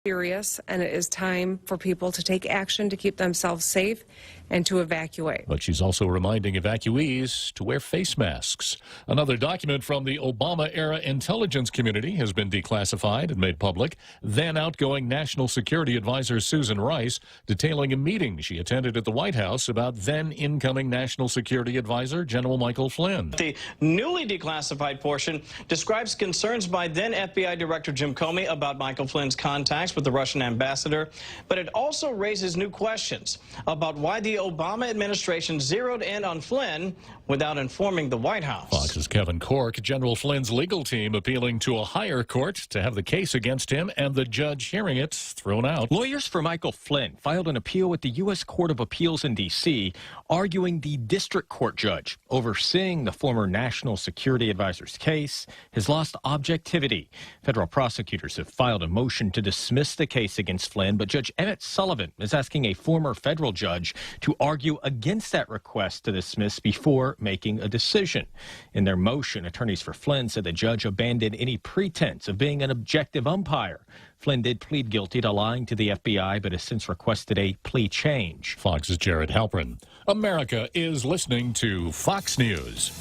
serious, and it is time for people to take action to keep themselves safe and to evacuate. But she's also reminding evacuees to wear face masks. Another document from the Obama-era intelligence community has been declassified and made public. Then outgoing National Security Advisor Susan Rice detailing a meeting she attended at the White House about then incoming National Security Advisor General Michael Flynn. The newly declassified portion describes concerns by then FBI Director Jim Comey about Michael Flynn's contacts with the Russian ambassador, but it also raises new questions about why the Obama administration zeroed in on Flynn without informing the White House. Fox's Kevin Corke, General Flynn's legal team appealing to a higher court to have the case against him and the judge hearing it thrown out. Lawyers for Michael Flynn filed an appeal with the U.S. Court of Appeals in D.C., arguing the district court judge overseeing the former National Security Advisor's case has lost objectivity. Federal prosecutors have filed a motion to dismiss the case against Flynn, but Judge Emmett Sullivan is asking a former federal judge to argue against that request to dismiss before making a decision. In their motion, attorneys for Flynn said the judge abandoned any pretense of being an objective umpire. Flynn did plead guilty to lying to the FBI, but has since requested a plea change. Fox's Jared Halpern. America is listening to Fox News.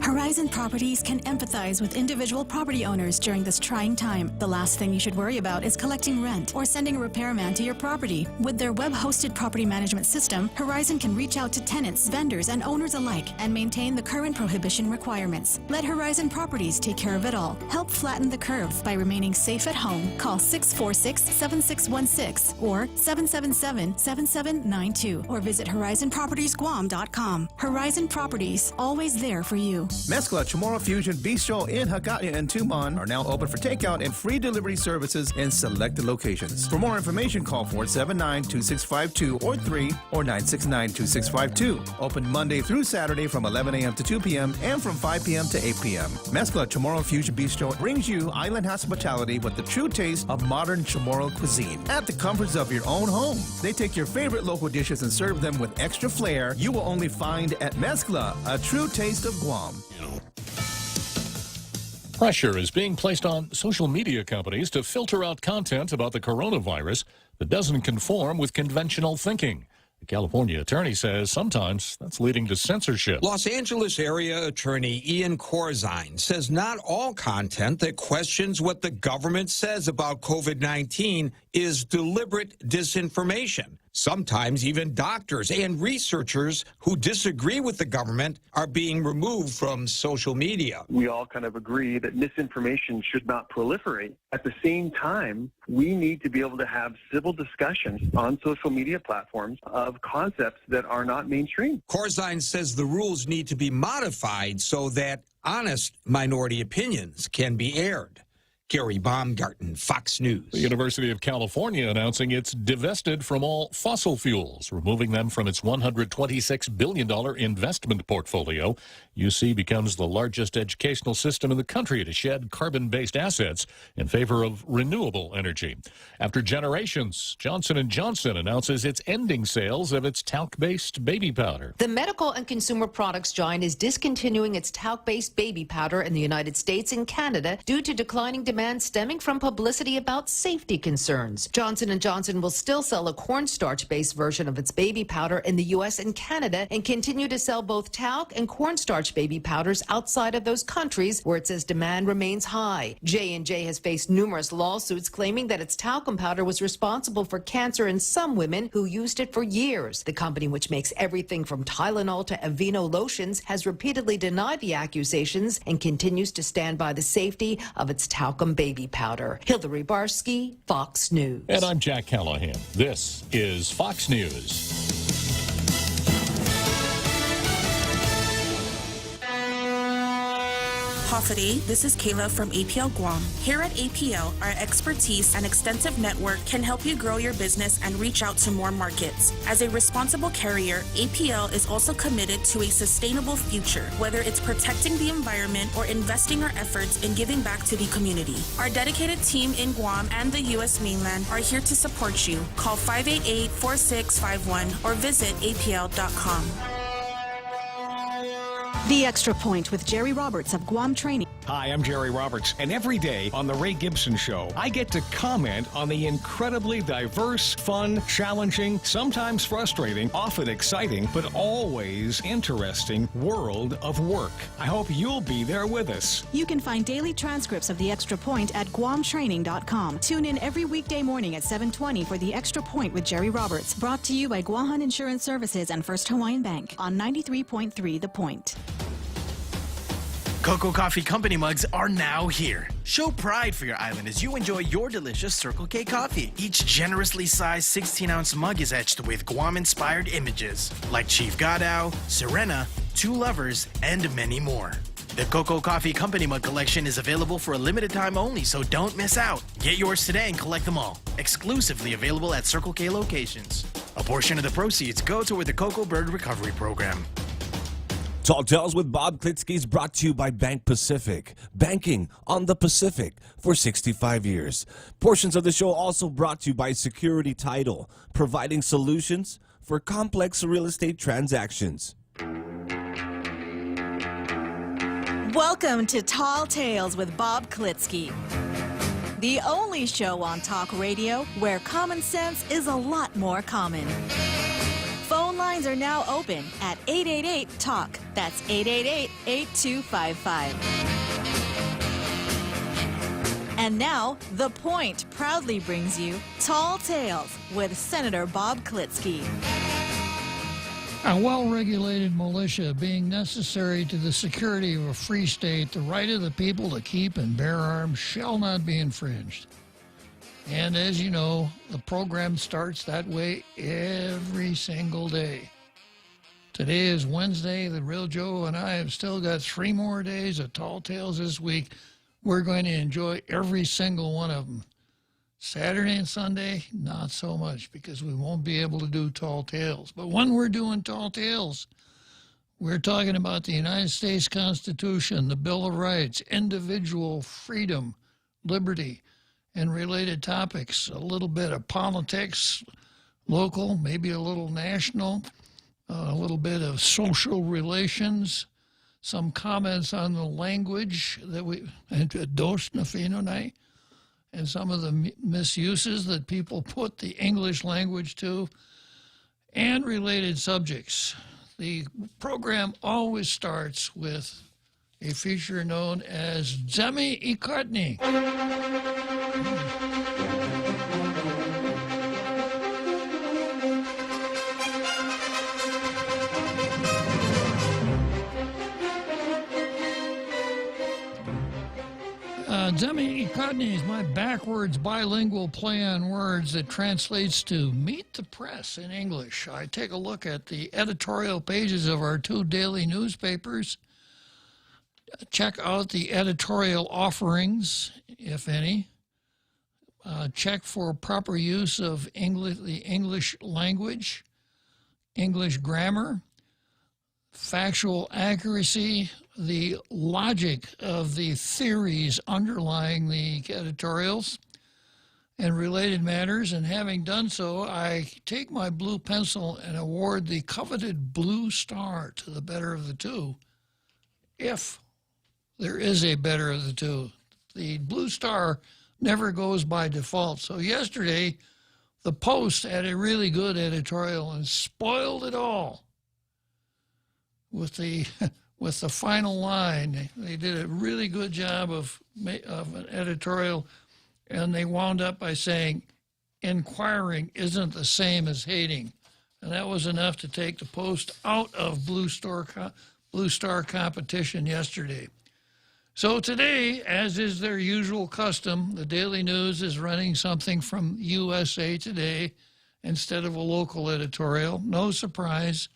Horizon Properties can empathize with individual property owners during this trying time. The last thing you should worry about is collecting rent or sending a repairman to your property. With their web-hosted property management system, Horizon can reach out to tenants, vendors, and owners alike and maintain the current prohibition requirements. Let Horizon Properties take care of it all. Help flatten the curve by remaining safe at home. Call 646-7616 or 777-7792 or visit horizonpropertiesguam.com. Horizon Properties, always there for you. Mezcla Chamorro Fusion Bistro in Hagåtña and Tumon are now open for takeout and free delivery services in selected locations. For more information, call 479-2652 or 3 or 969-2652. Open Monday through Saturday from 11 a.m. to 2 p.m. and from 5 p.m. to 8 p.m. Mezcla Chamorro Fusion Bistro brings you island hospitality with the true taste of modern Chamorro cuisine at the comforts of your own home. They take your favorite local dishes and serve them with extra flair you will only find at Mezcla, a true taste of Guam. Pressure is being placed on social media companies to filter out content about the coronavirus that doesn't conform with conventional thinking. The California attorney says sometimes that's leading to censorship. Los Angeles area attorney Ian Corzine says not all content that questions what the government says about COVID-19 is deliberate disinformation. Sometimes even doctors and researchers who disagree with the government are being removed from social media. We all kind of agree that misinformation should not proliferate. At the same time, we need to be able to have civil discussions on social media platforms of concepts that are not mainstream. Corzine says the rules need to be modified so that honest minority opinions can be aired. Gary Baumgarten, Fox News. The University of California announcing it's divested from all fossil fuels, removing them from its $126 billion investment portfolio. UC becomes the largest educational system in the country to shed carbon-based assets in favor of renewable energy. After generations, Johnson & Johnson announces it's ending sales of its talc-based baby powder. The medical and consumer products giant is discontinuing its talc-based baby powder in the United States and Canada due to declining demand stemming from publicity about safety concerns. Johnson & Johnson will still sell a cornstarch-based version of its baby powder in the U.S. and Canada and continue to sell both talc and cornstarch baby powders outside of those countries where it says demand remains high. J&J has faced numerous lawsuits claiming that its talcum powder was responsible for cancer in some women who used it for years. The company, which makes everything from Tylenol to Aveeno lotions, has repeatedly denied the accusations and continues to stand by the safety of its talcum baby powder. Hillary Barsky, Fox News. And I'm Jack Callahan. This is Fox News. Hofady, this is Kayla from APL Guam. Here at APL, our expertise and extensive network can help you grow your business and reach out to more markets. As a responsible carrier, APL is also committed to a sustainable future, whether it's protecting the environment or investing our efforts in giving back to the community. Our dedicated team in Guam and the U.S. mainland are here to support you. Call 588-4651 or visit apl.com. The Extra Point with Jerry Roberts of Guam Training. Hi, I'm Jerry Roberts, and every day on The Ray Gibson Show, I get to comment on the incredibly diverse, fun, challenging, sometimes frustrating, often exciting, but always interesting world of work. I hope you'll be there with us. You can find daily transcripts of The Extra Point at GuamTraining.com. Tune in every weekday morning at 7:20 for The Extra Point with Jerry Roberts, brought to you by Guahan Insurance Services and First Hawaiian Bank on 93.3 The Point. Cocoa Coffee Company mugs are now here. Show pride for your island as you enjoy your delicious Circle K coffee. Each generously sized 16-ounce mug is etched with Guam-inspired images like Chief Gadao, Serena, Two Lovers, and many more. The Cocoa Coffee Company mug collection is available for a limited time only, so don't miss out. Get yours today and collect them all. Exclusively available at Circle K locations. A portion of the proceeds go toward the Cocoa Bird Recovery Program. Tall Tales with Bob Klitzkie is brought to you by Bank Pacific. Banking on the Pacific for 65 years. Portions of the show also brought to you by Security Title, providing solutions for complex real estate transactions. Welcome to Tall Tales with Bob Klitzkie, the only show on talk radio where common sense is a lot more common. Phone lines are now open at 888-TALK. That's 888-8255. And now, The Point proudly brings you Tall Tales with Senator Bob Klitzkie. A well-regulated militia being necessary to the security of a free state, the right of the people to keep and bear arms shall not be infringed. And as you know, the program starts that way every single day. Today is Wednesday. The Real Joe and I have still got 3 more days of Tall Tales this week. We're going to enjoy every single one of them. Saturday and Sunday, not so much, because we won't be able to do Tall Tales. But when we're doing Tall Tales, we're talking about the United States Constitution, the Bill of Rights, individual freedom, liberty, and related topics. A little bit of politics, local, maybe a little national, a little bit of social relations, some comments on the language that and some of the misuses that people put the English language to, and related subjects. The program always starts with a feature known as Zemi Ikotni. Zemi Ikotni is my backwards bilingual play on words that translates to Meet the Press in English. I take a look at the editorial pages of our 2 daily newspapers, check out the editorial offerings, if any, check for proper use of the English language, English grammar, factual accuracy, the logic of the theories underlying the editorials and related matters. And having done so, I take my blue pencil and award the coveted blue star to the better of the 2, if there is a better of the 2. The blue star never goes by default. So yesterday, the Post had a really good editorial and spoiled it all with the final line. They did a really good job of an editorial, and they wound up by saying, inquiring isn't the same as hating. And that was enough to take the Post out of Blue Star competition yesterday. So today, as is their usual custom, the Daily News is running something from USA Today instead of a local editorial. No surprise.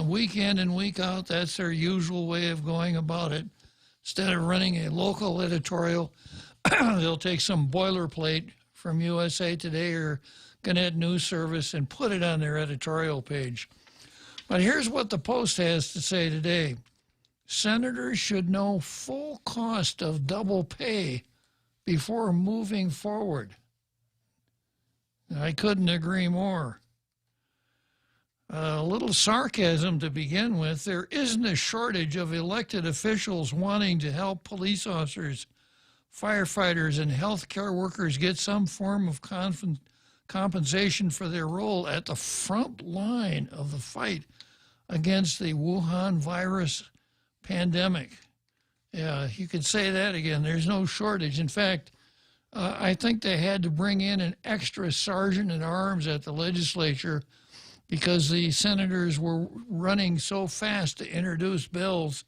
Week in and week out, that's their usual way of going about it. Instead of running a local editorial, they'll take some boilerplate from USA Today or Gannett News Service and put it on their editorial page. But here's what the Post has to say today. Senators should know full cost of double pay before moving forward. I couldn't agree more. A little sarcasm to begin with. There isn't a shortage of elected officials wanting to help police officers, firefighters, and healthcare workers get some form of compensation for their role at the front line of the fight against the Wuhan virus pandemic. Yeah, you could say that again. There's no shortage. In fact, I think they had to bring in an extra sergeant at arms at the legislature because the senators were running so fast to introduce bills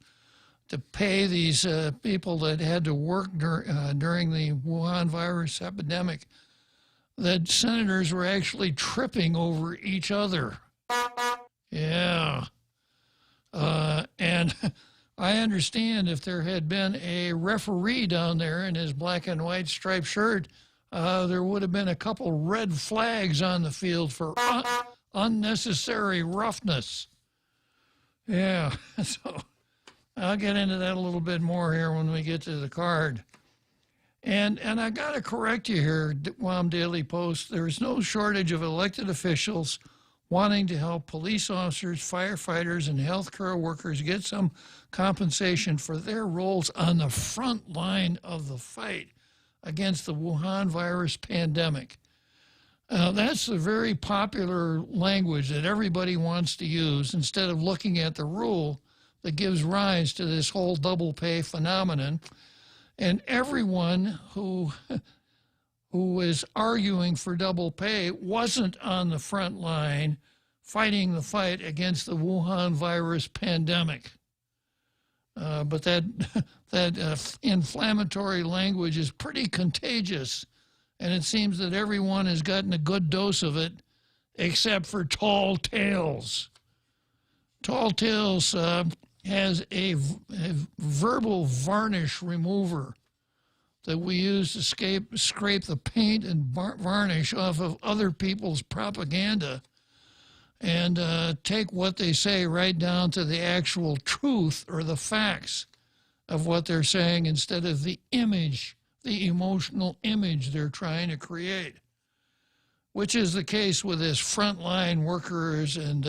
to pay these people that had to work during the Wuhan virus epidemic that senators were actually tripping over each other. Yeah. And I understand if there had been a referee down there in his black and white striped shirt, there would have been a couple red flags on the field for unnecessary roughness. Yeah, so I'll get into that a little bit more here when we get to the card. And I got to correct you here, Guam Daily Post. There's no shortage of elected officials wanting to help police officers, firefighters, and healthcare workers get some compensation for their roles on the front line of the fight against the Wuhan virus pandemic. That's a very popular language that everybody wants to use instead of looking at the rule that gives rise to this whole double pay phenomenon. And everyone who is arguing for double pay wasn't on the front line fighting the fight against the Wuhan virus pandemic. But that inflammatory language is pretty contagious, and it seems that everyone has gotten a good dose of it, except for Tall Tales. Tall Tales has a verbal varnish remover that we use to scrape the paint and varnish off of other people's propaganda and take what they say right down to the actual truth or the facts of what they're saying instead of the image, the emotional image they're trying to create, which is the case with this frontline workers and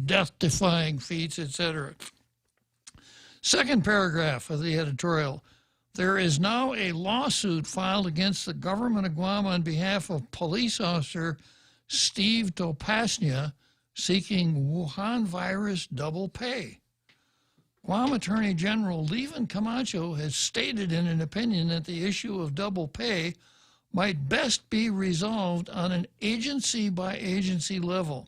death-defying feats, etc. Second paragraph of the editorial. There is now a lawsuit filed against the government of Guam on behalf of police officer Steve Topasnia seeking Wuhan virus double pay. Guam Attorney General Levin Camacho has stated in an opinion that the issue of double pay might best be resolved on an agency-by-agency level.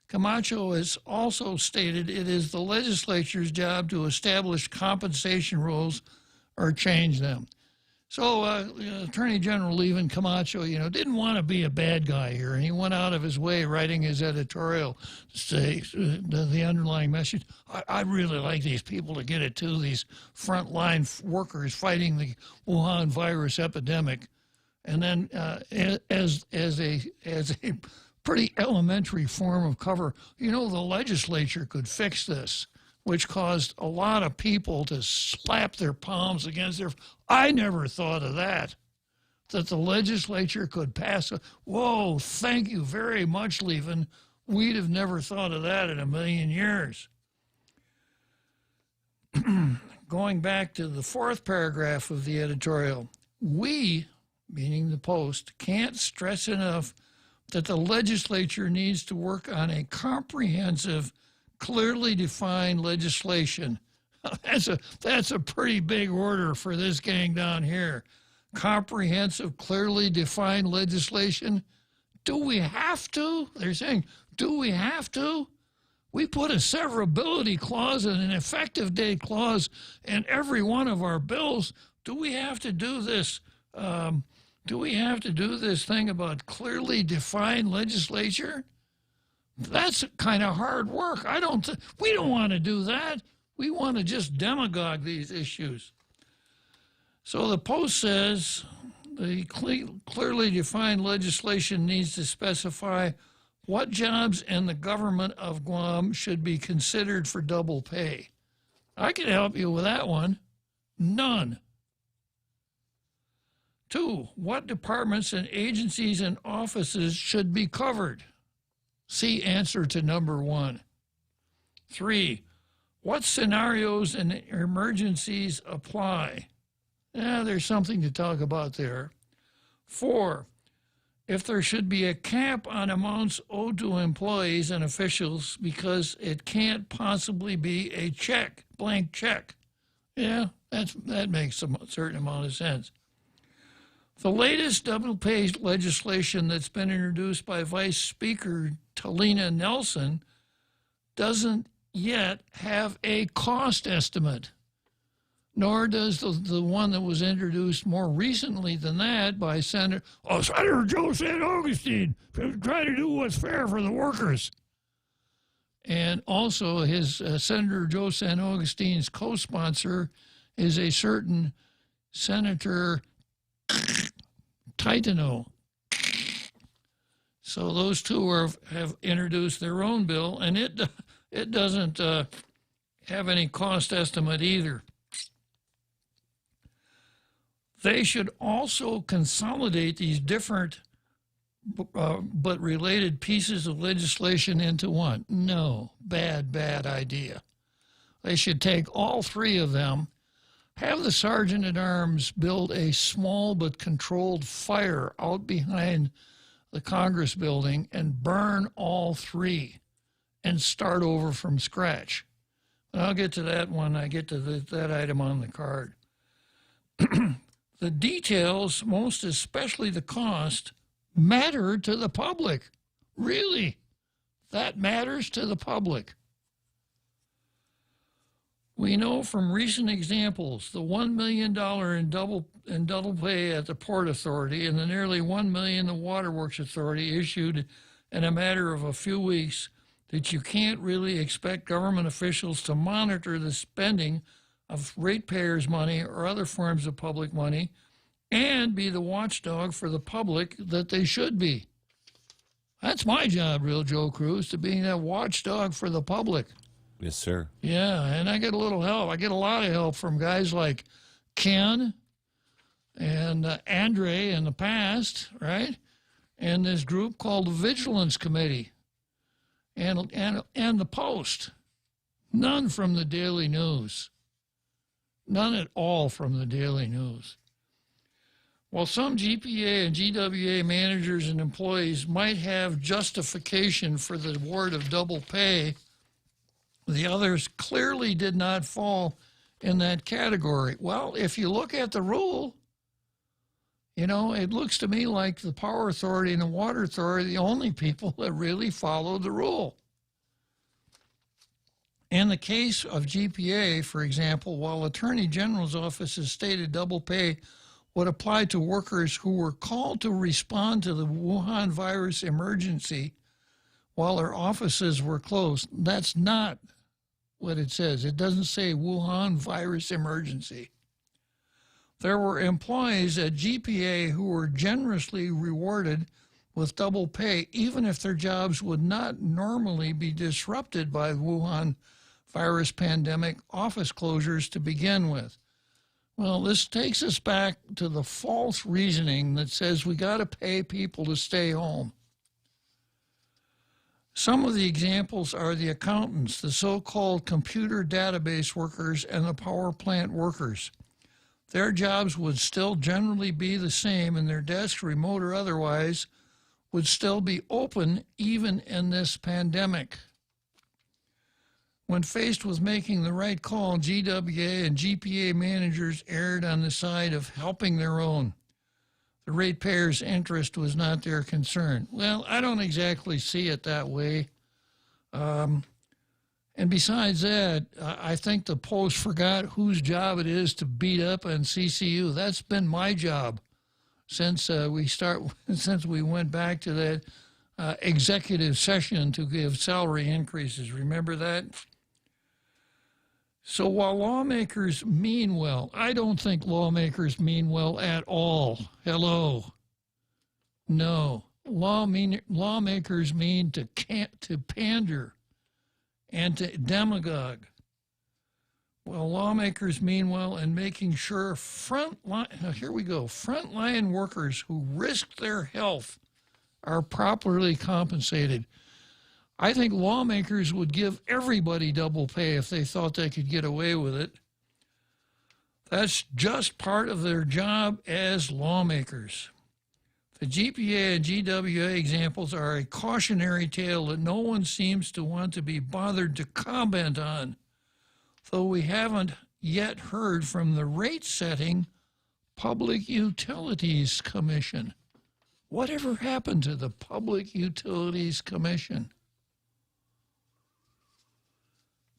Camacho has also stated it is the legislature's job to establish compensation rules or change them. So Attorney General Levin Camacho, didn't want to be a bad guy here, and he went out of his way writing his editorial to say the underlying message. I'd really like these people to get it too, these frontline workers fighting the Wuhan virus epidemic. And then as a pretty elementary form of cover, the legislature could fix this, which caused a lot of people to slap their palms against their... I never thought of that the legislature could pass whoa, thank you very much, Levin. We'd have never thought of that in a million years. Going back to the fourth paragraph of the editorial, we, meaning the Post, can't stress enough that the legislature needs to work on a comprehensive, clearly defined legislation. That's a pretty big order for this gang down here. Comprehensive, clearly defined legislation. Do we have to? They're saying, do we have to? We put a severability clause and an effective date clause in every one of our bills. Do we have to do this? Do we have to do this thing about clearly defined legislature? That's kind of hard work. We don't want to do that. We want to just demagogue these issues. So the Post says the clearly defined legislation needs to specify what jobs in the government of Guam should be considered for double pay. I can help you with that one. None. 2, what departments and agencies and offices should be covered? See answer to number 1. 3. What scenarios and emergencies apply? Yeah, there's something to talk about there. 4. If there should be a cap on amounts owed to employees and officials because it can't possibly be a check, blank check. Yeah, that makes a certain amount of sense. The latest double pay legislation that's been introduced by Vice Speaker Talina Nelson doesn't yet have a cost estimate, nor does the one that was introduced more recently than that by Senator Joe San Augustine, trying to do what's fair for the workers. And also his Senator Joe San Augustine's co-sponsor is a certain Senator Titano. So those two have introduced their own bill, and it doesn't have any cost estimate either. They should also consolidate these different but related pieces of legislation into one. No, bad idea. They should take all 3 of them, have the sergeant-at-arms build a small but controlled fire out behind the Congress building and burn all 3 and start over from scratch. And I'll get to that when I get to that item on the card. The details, most especially the cost, matter to the public. Really, that matters to the public. We know from recent examples, the $1 million in double pay at the Port Authority and the nearly $1 million the Waterworks Authority issued in a matter of a few weeks, that you can't really expect government officials to monitor the spending of ratepayers' money or other forms of public money and be the watchdog for the public that they should be. That's my job, Real Joe Cruz, to be that watchdog for the public. Yes, sir. Yeah, and I get a little help. I get a lot of help from guys like Ken and Andre in the past, right? And this group called the Vigilance Committee and the Post. None from the Daily News. None at all from the Daily News. While some GPA and GWA managers and employees might have justification for the award of double pay, the others clearly did not fall in that category. Well, if you look at the rule, you know, it looks to me like the Power Authority and the Water Authority are the only people that really follow the rule. In the case of GPA, for example, while Attorney General's office has stated double pay would apply to workers who were called to respond to the Wuhan virus emergency while their offices were closed, that's not what it says. It doesn't say Wuhan virus emergency. There were employees at GPA who were generously rewarded with double pay, even if their jobs would not normally be disrupted by Wuhan virus pandemic office closures to begin with. Well, this takes us back to the false reasoning that says we got to pay people to stay home. Some of the examples are the accountants, the so-called computer database workers, and the power plant workers. Their jobs would still generally be the same, and their desks, remote or otherwise, would still be open even in this pandemic. When faced with making the right call, GWA and GPA managers erred on the side of helping their own. The ratepayers' interest was not their concern. Well, I don't exactly see it that way. And besides that, I think the Post forgot whose job it is to beat up on CCU. That's been my job since we went back to that executive session to give salary increases. Remember that? So while lawmakers mean well, I don't think lawmakers mean well at all. Hello. No. Lawmakers mean to pander and to demagogue. Well, lawmakers mean well in making sure frontline workers who risk their health are properly compensated. I think lawmakers would give everybody double pay if they thought they could get away with it. That's just part of their job as lawmakers. The GPA and GWA examples are a cautionary tale that no one seems to want to be bothered to comment on, though we haven't yet heard from the rate-setting Public Utilities Commission. Whatever happened to the Public Utilities Commission?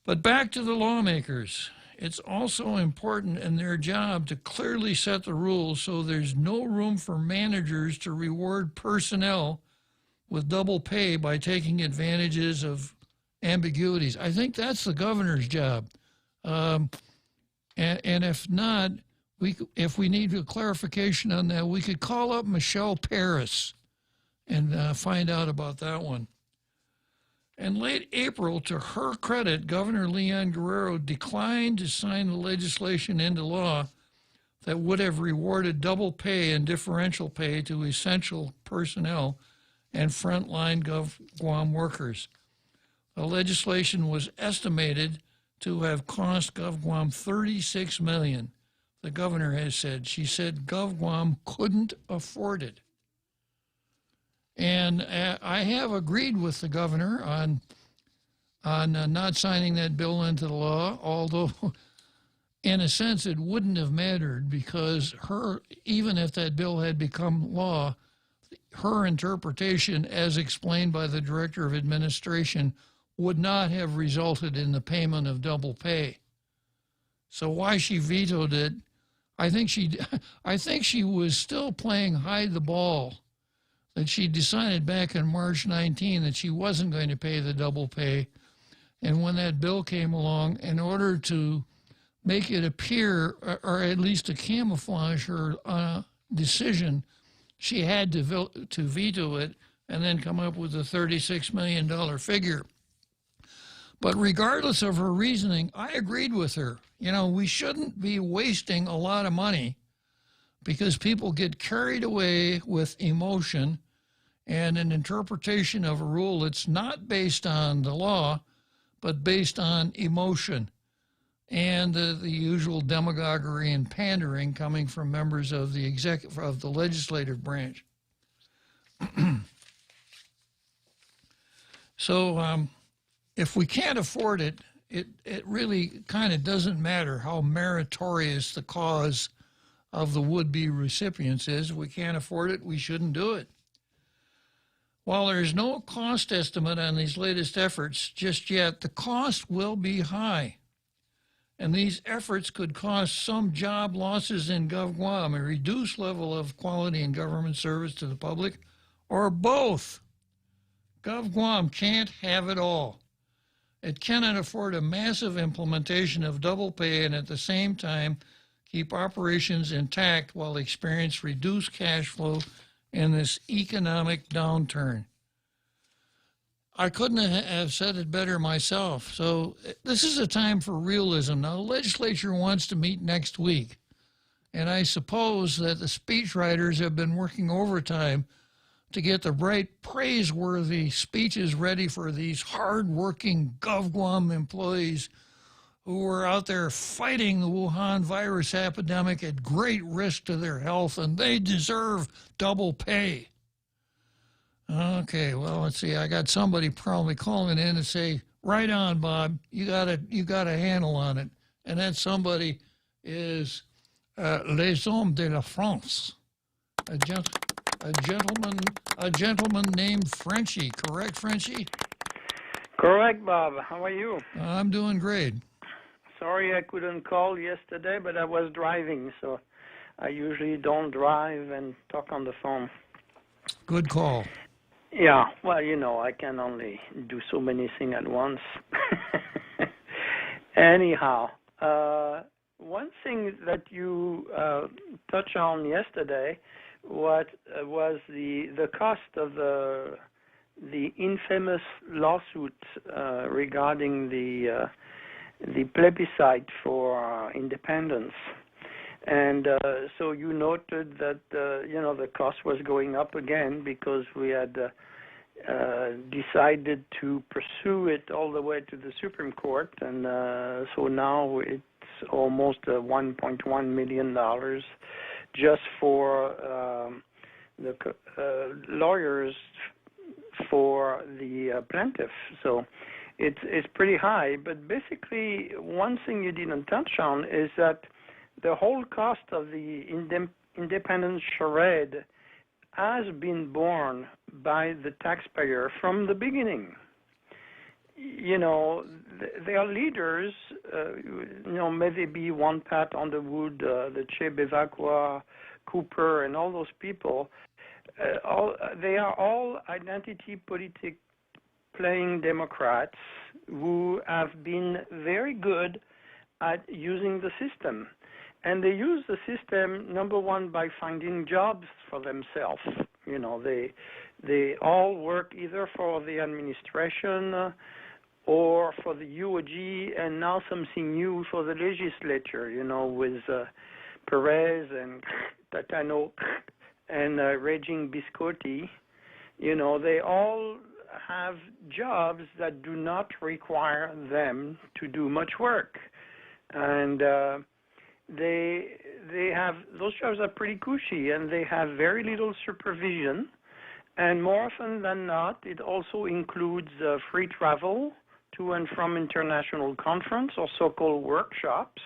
But back to the lawmakers. It's also important in their job to clearly set the rules so there's no room for managers to reward personnel with double pay by taking advantages of ambiguities. I think that's the governor's job. And if not, if we need a clarification on that, we could call up Michelle Paris and find out about that one. In late April, to her credit, Governor Leon Guerrero declined to sign the legislation into law that would have rewarded double pay and differential pay to essential personnel and frontline GovGuam workers. The legislation was estimated to have cost GovGuam $36 million. The governor has said. She said GovGuam couldn't afford it. And I have agreed with the governor on not signing that bill into the law, although in a sense it wouldn't have mattered because even if that bill had become law, her interpretation as explained by the Director of Administration would not have resulted in the payment of double pay. So why she vetoed it, I think she was still playing hide the ball. That she decided back in March 19 that she wasn't going to pay the double pay. And when that bill came along, in order to make it appear, or at least to camouflage her decision, she had to veto it and then come up with a $36 million figure. But regardless of her reasoning, I agreed with her. You know, we shouldn't be wasting a lot of money because people get carried away with emotion and an interpretation of a rule that's not based on the law, but based on emotion and the usual demagoguery and pandering coming from members of the legislative branch. So if we can't afford it, it really kind of doesn't matter how meritorious the cause of the would-be recipients is. If we can't afford it, we shouldn't do it. While there is no cost estimate on these latest efforts just yet, the cost will be high. And these efforts could cause some job losses in GovGuam, a reduced level of quality and government service to the public, or both. GovGuam can't have it all. It cannot afford a massive implementation of double pay and at the same time keep operations intact while experience reduced cash flow in this economic downturn. I couldn't have said it better myself. So this is a time for realism. Now, the legislature wants to meet next week, and I suppose that the speechwriters have been working overtime to get the right praiseworthy speeches ready for these hard-working GovGuam employees who were out there fighting the Wuhan virus epidemic at great risk to their health, and they deserve double pay. Okay, well, let's see. I got somebody probably calling in and say, right on, Bob, you got a handle on it. And that somebody is Les Hommes de la France, a gentleman named Frenchie. Correct, Frenchie? Correct, Bob. How are you? I'm doing great. Sorry I couldn't call yesterday, but I was driving, so I usually don't drive and talk on the phone. Good call. Yeah, well, you know, I can only do so many things at once. Anyhow, one thing that you touched on yesterday was the cost of the infamous lawsuit regarding the plebiscite for independence. And so you noted that, the cost was going up again because we had decided to pursue it all the way to the Supreme Court, and so now it's almost $1.1 million just for the lawyers for the plaintiff. So it's pretty high. But basically, one thing you didn't touch on is that the whole cost of the independence charade has been borne by the taxpayer from the beginning. You know, their leaders, you know, may they be one Pat Underwood, the Che Bevacqua, Cooper, and all those people, they are all identity politic playing Democrats who have been very good at using the system. And they use the system, number one, by finding jobs for themselves. You know, they all work either for the administration or for the UOG, and now something new for the legislature, you know, with Perez and Tatano and Raging Biscotti. You know, they all have jobs that do not require them to do much work. And they have, those jobs are pretty cushy, and they have very little supervision, and more often than not it also includes free travel to and from international conference or so-called workshops.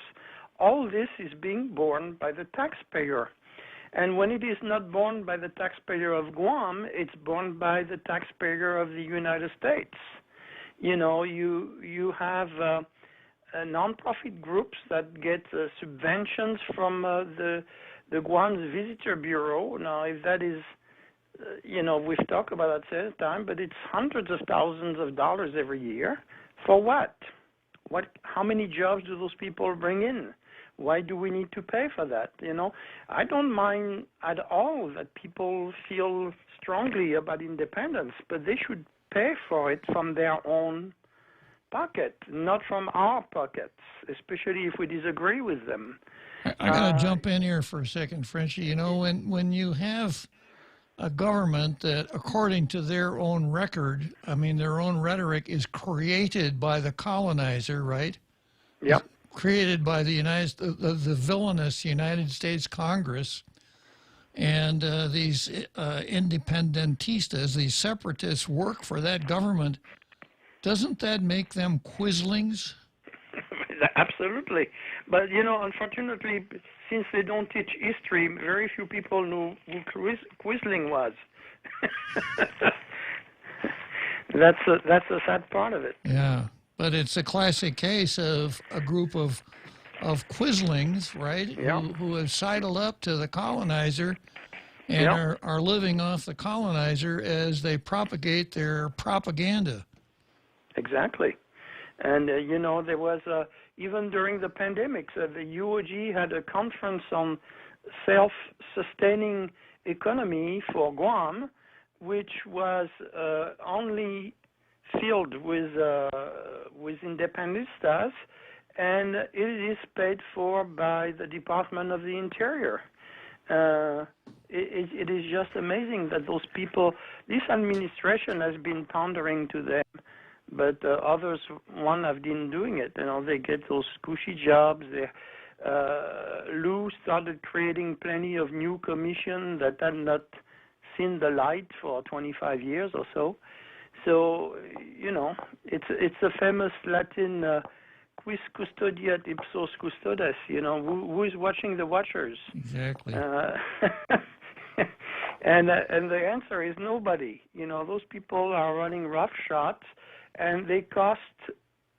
All this is being borne by the taxpayer, and when it is not borne by the taxpayer of Guam, it's borne by the taxpayer of the United States. You know, you have non-profit groups that get subventions from the Guam's Visitor Bureau. Now, if that is, you know, we've talked about that several times, but it's hundreds of thousands of dollars every year. For what? How many jobs do those people bring in? Why do we need to pay for that? You know, I don't mind at all that people feel strongly about independence, but they should pay for it from their own pocket, not from our pockets, especially if we disagree with them. I got to jump in here for a second, Frenchie. You know, when you have a government that, according to their own record, I mean, their own rhetoric is created by the colonizer, right? Yep. Created by the the villainous United States Congress, and these independentistas, these separatists, work for that government. Doesn't that make them quislings? Absolutely. But, you know, unfortunately, since they don't teach history, very few people know who Quisling was. That's the sad part of it. Yeah, but it's a classic case of a group of quislings, right, yeah. who have sidled up to the colonizer and are living off the colonizer as they propagate their propaganda. Exactly. And, you know, there was, even during the pandemic, the UOG had a conference on self-sustaining economy for Guam, which was only filled with independentistas, and it is paid for by the Department of the Interior. It is just amazing that those people, this administration has been pandering to them, but others have been doing it. You know, they get those cushy jobs. Lou started creating plenty of new commissions that had not seen the light for 25 years or so. So, you know, it's a famous Latin quis custodiat ipsos custodes. You know, who is watching the watchers? Exactly. And the answer is nobody. You know, those people are running roughshod, and they cost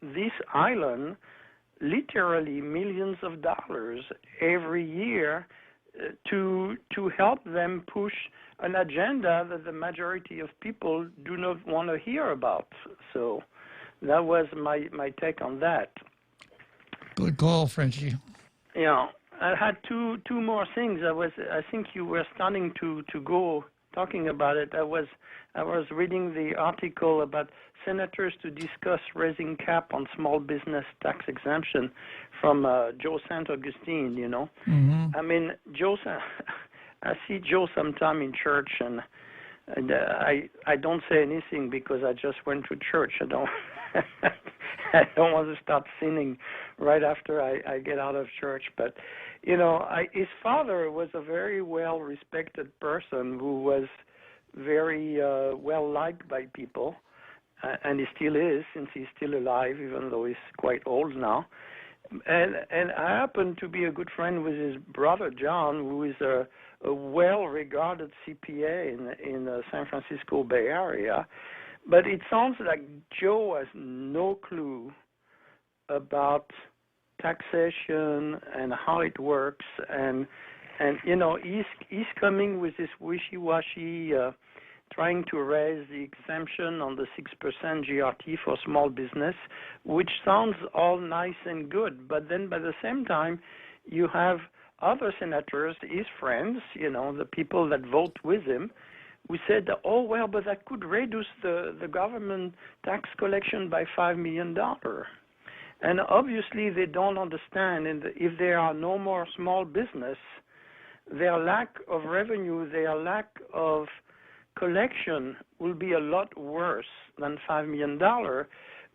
this island literally millions of dollars every year to help them push an agenda that the majority of people do not want to hear about. So that was my take on that. Good call, Frenchie. You know, I had two more things. I think you were starting to go talking about it. I was reading the article about senators to discuss raising cap on small business tax exemption from Joe St. Augustine, you know. Mm-hmm. I mean, I see Joe sometime in church, and And I don't say anything because I just went to church. I don't I don't want to start sinning right after I get out of church. But his father was a very well respected person who was very well liked by people, and he still is, since he's still alive, even though he's quite old now. And I happen to be a good friend with his brother John, who is a well-regarded CPA in the San Francisco Bay Area. But it sounds like Joe has no clue about taxation and how it works, and he's coming with this wishy-washy, trying to raise the exemption on the 6% GRT for small business, which sounds all nice and good. But then by the same time, you have other senators, his friends, the people that vote with him, we said, oh, well, but that could reduce the government tax collection by $5 million. And obviously they don't understand, and if there are no more small business, their lack of revenue, their lack of collection will be a lot worse than $5 million.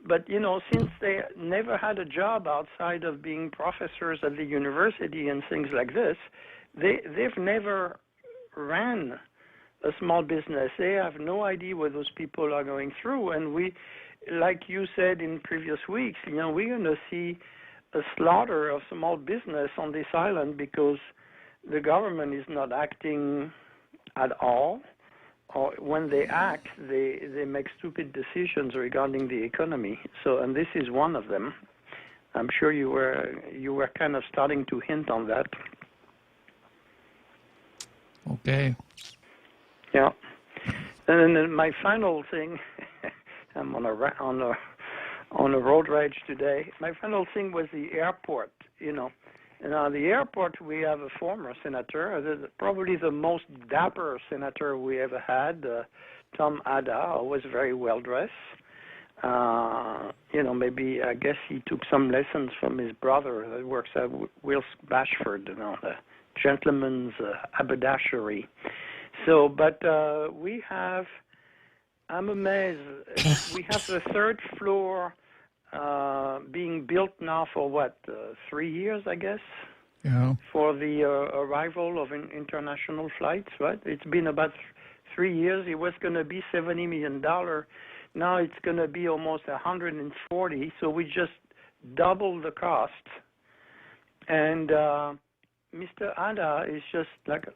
But, since they never had a job outside of being professors at the university and things like this, they've never ran a small business. They have no idea what those people are going through. And we, like you said in previous weeks, we're going to see a slaughter of small business on this island because the government is not acting at all. Or when they act, they make stupid decisions regarding the economy. And this is one of them. I'm sure you were kind of starting to hint on that. Okay. Yeah, and then my final thing, I'm on a road rage today. My final thing was the airport. And on the airport, we have a former senator, probably the most dapper senator we ever had, Tom Ada, who was very well dressed. Maybe I guess he took some lessons from his brother that works at Wilkes Bashford, the gentleman's haberdashery. So, but I'm amazed. We have the third floor being built now for 3 years, I guess? Yeah. For the arrival of international flights, right? It's been about 3 years. It was going to be $70 million. Now it's going to be almost 140. So we just doubled the cost. And Mr. Ada is just like,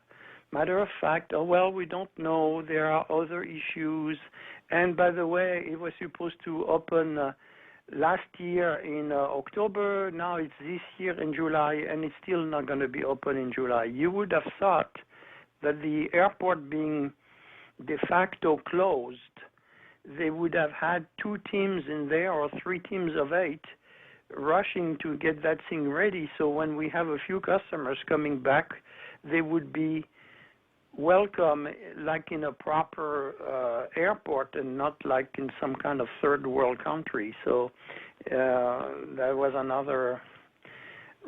matter of fact, oh, well, we don't know. There are other issues. And by the way, it was supposed to open last year in October. Now it's this year in July, and it's still not going to be open in July. You would have thought that the airport being de facto closed, they would have had 2 teams in there or 3 teams of 8 rushing to get that thing ready. So when we have a few customers coming back, they would be welcome like in a proper airport and not like in some kind of third world country. So that was another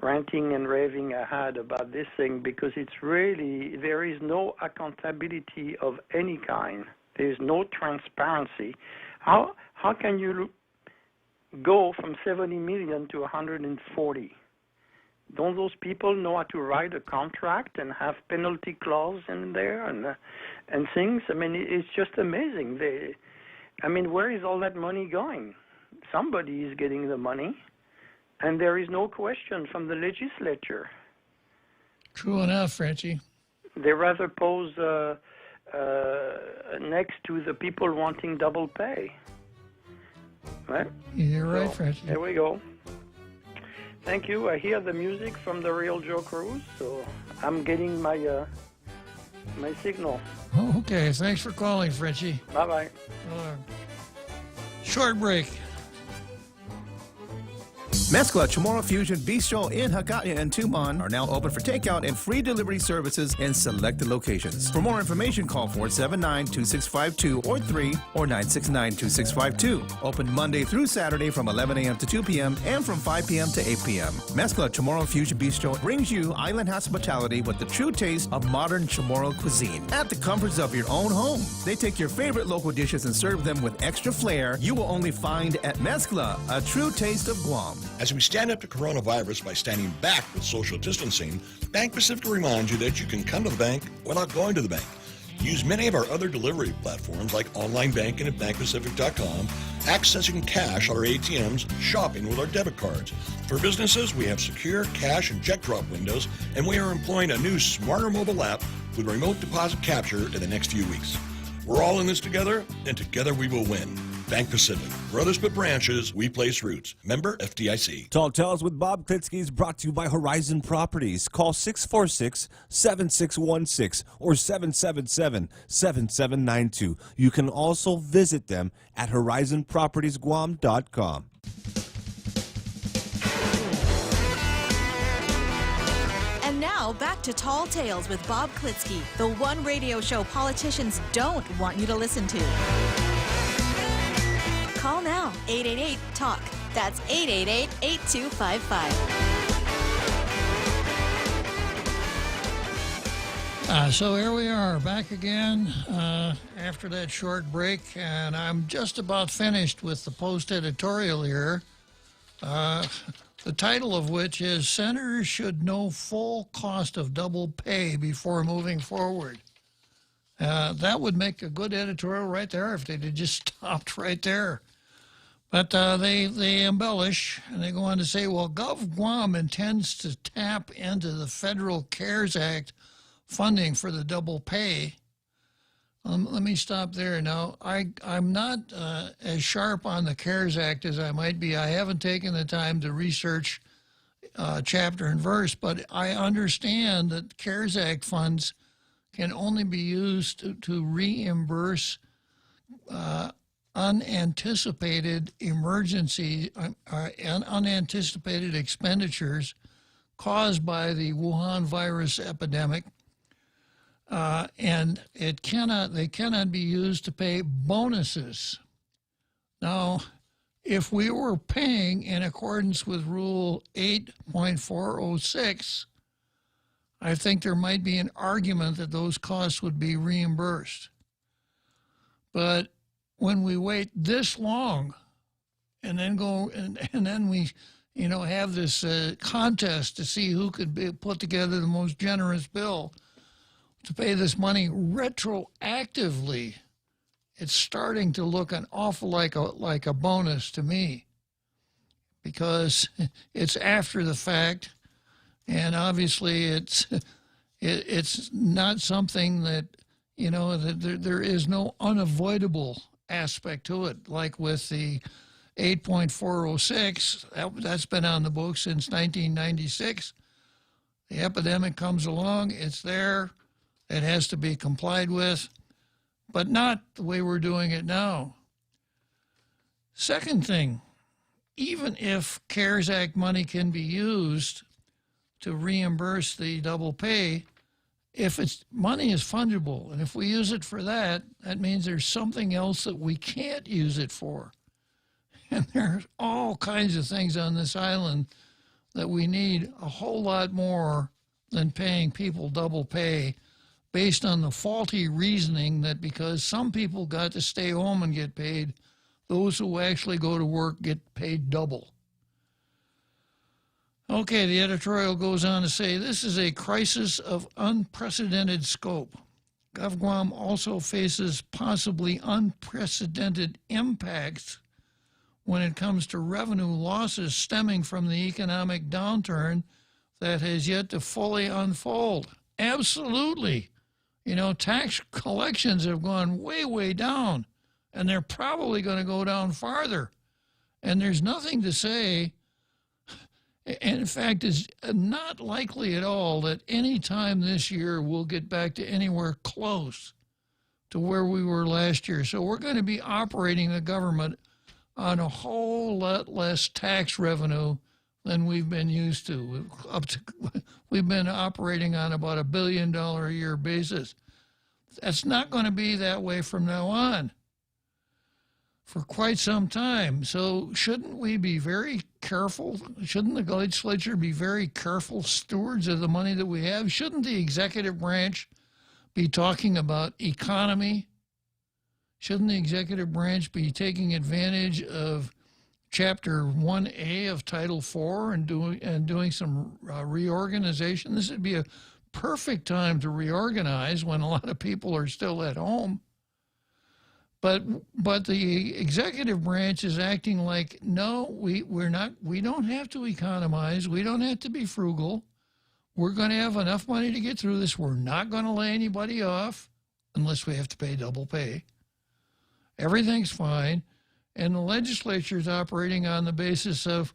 ranting and raving I had about this thing, because it's really, there is no accountability of any kind. There is no transparency. How can you go from 70 million to 140? Don't those people know how to write a contract and have penalty clause in there and things? I mean, it's just amazing. Where is all that money going? Somebody is getting the money, and there is no question from the legislature. True enough, Frenchie. They rather pose next to the people wanting double pay. Right? You're right, Frenchie. There we go. Thank you. I hear the music from the real Joe Cruz, so I'm getting my my signal. Okay, thanks for calling, Frenchie. Bye-bye. Short break. Mezcla, Chamorro Fusion Bistro in Hakatia and Tumon are now open for takeout and free delivery services in selected locations. For more information, call 479-2652 or 3 or 969-2652. Open Monday through Saturday from 11 a.m. to 2 p.m. and from 5 p.m. to 8 p.m. Mezcla, Chamorro Fusion Bistro brings you island hospitality with the true taste of modern Chamorro cuisine at the comforts of your own home. They take your favorite local dishes and serve them with extra flair you will only find at Mezcla, a true taste of Guam. As we stand up to coronavirus by standing back with social distancing, Bank Pacific reminds you that you can come to the bank without going to the bank. Use many of our other delivery platforms like online banking at bankpacific.com, accessing cash at our ATMs, shopping with our debit cards. For businesses, we have secure cash and check drop windows, and we are employing a new smarter mobile app with remote deposit capture in the next few weeks. We're all in this together, and together we will win. Bank Pacific. Brothers but branches, we place roots. Member FDIC. Talk Tales with Bob Klitzkie is brought to you by Horizon Properties. Call 646-7616 or 777-7792. You can also visit them at horizonpropertiesguam.com. And now back to Tall Tales with Bob Klitzkie, the one radio show politicians don't want you to listen to. Call now, 888-TALK. That's 888-8255. So here we are, back again after that short break, and I'm just about finished with the Post editorial here, the title of which is Senators Should Know Full Cost of Double Pay Before Moving Forward. That would make a good editorial right there if they'd just stopped right there. But they embellish, and they go on to say, well, Gov Guam intends to tap into the Federal CARES Act funding for the double pay. Let me stop there. Now, I'm not as sharp on the CARES Act as I might be. I haven't taken the time to research chapter and verse, but I understand that CARES Act funds can only be used to reimburse unanticipated emergency and unanticipated expenditures caused by the Wuhan virus epidemic, and they cannot be used to pay bonuses. Now, if we were paying in accordance with Rule 8.406, I think there might be an argument that those costs would be reimbursed. But when we wait this long and then go and then we, have this contest to see who could put together the most generous bill to pay this money retroactively, it's starting to look an awful like a bonus to me, because it's after the fact, and obviously it's not something that that there is no unavoidable aspect to it, like with the 8.406, that's been on the books since 1996. The epidemic comes along, it's there, it has to be complied with, but not the way we're doing it now. Second thing, even if CARES Act money can be used to reimburse the double pay, if money is fungible, and if we use it for that, that means there's something else that we can't use it for. And there's all kinds of things on this island that we need a whole lot more than paying people double pay based on the faulty reasoning that because some people got to stay home and get paid, those who actually go to work get paid double. Okay, the editorial goes on to say, this is a crisis of unprecedented scope. GovGuam also faces possibly unprecedented impacts when it comes to revenue losses stemming from the economic downturn that has yet to fully unfold. Absolutely. Tax collections have gone way, way down, and they're probably going to go down farther. And there's nothing to say. And in fact, it's not likely at all that any time this year we'll get back to anywhere close to where we were last year. So we're going to be operating the government on a whole lot less tax revenue than we've been used to. We've been operating on about $1 billion a year basis. That's not going to be that way from now on for quite some time. So shouldn't we be very careful? Shouldn't the legislature be very careful stewards of the money that we have? Shouldn't the executive branch be talking about economy? Shouldn't the executive branch be taking advantage of Chapter 1A of Title IV and doing some reorganization? This would be a perfect time to reorganize when a lot of people are still at home. But the executive branch is acting like, no, we don't have to economize. We don't have to be frugal. We're going to have enough money to get through this. We're not going to lay anybody off unless we have to pay double pay. Everything's fine. And the legislature is operating on the basis of,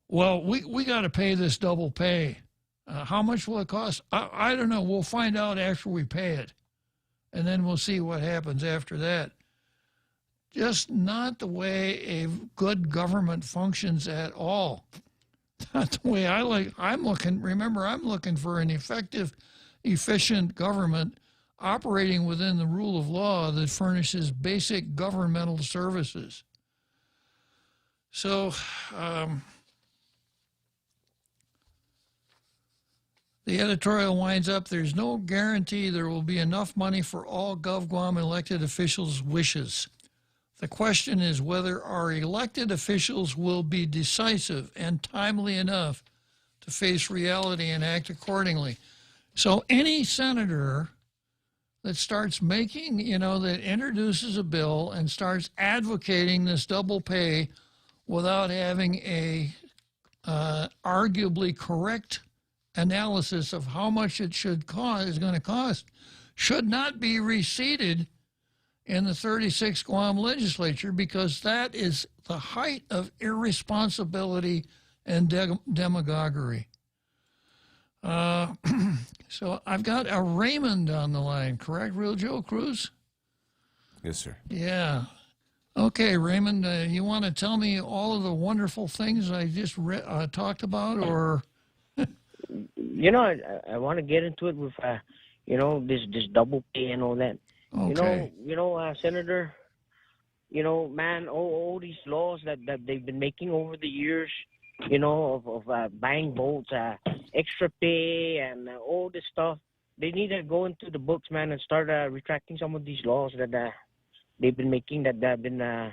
well, we got to pay this double pay. How much will it cost? I don't know. We'll find out after we pay it. And then we'll see what happens after that. Just not the way a good government functions at all. Not the way I'm looking for an effective, efficient government operating within the rule of law that furnishes basic governmental services. So, the editorial winds up, there's no guarantee there will be enough money for all GovGuam elected officials' wishes. The question is whether our elected officials will be decisive and timely enough to face reality and act accordingly. So any senator that starts making, that introduces a bill and starts advocating this double pay without having a arguably correct analysis of how much it is going to cost, should not be reseated in the 36th Guam legislature, because that is the height of irresponsibility and demagoguery. So I've got a Raymond on the line, correct, Real Joe Cruz? Yes, sir. Yeah. Okay, Raymond, you want to tell me all of the wonderful things I just talked about, or? I want to get into it with, this double pay and all that. Okay. Senator, man, all these laws that they've been making over the years, of buying votes, extra pay, and all this stuff, they need to go into the books, man, and start retracting some of these laws that they've been making, that have been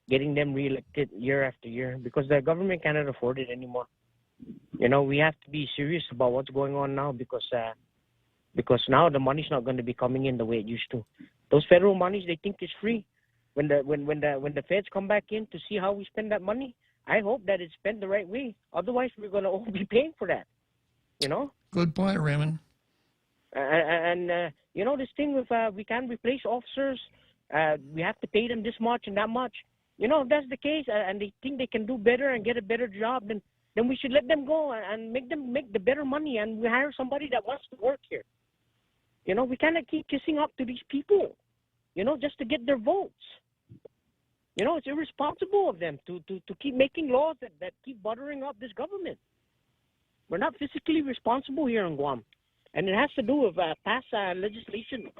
getting them reelected year after year, because the government cannot afford it anymore. We have to be serious about what's going on now, because now the money's not going to be coming in the way it used to. Those federal monies they think is free. When the feds come back in to see how we spend that money, I hope that it's spent the right way. Otherwise, we're going to all be paying for that. Good point, Raymond. And this thing with we can't replace officers. We have to pay them this much and that much. If that's the case, and they think they can do better and get a better job, then we should let them go and make them make the better money, and we hire somebody that wants to work here. We cannot keep kissing up to these people, just to get their votes. It's irresponsible of them to keep making laws that keep buttering up this government. We're not fiscally responsible here in Guam. And it has to do with past legislation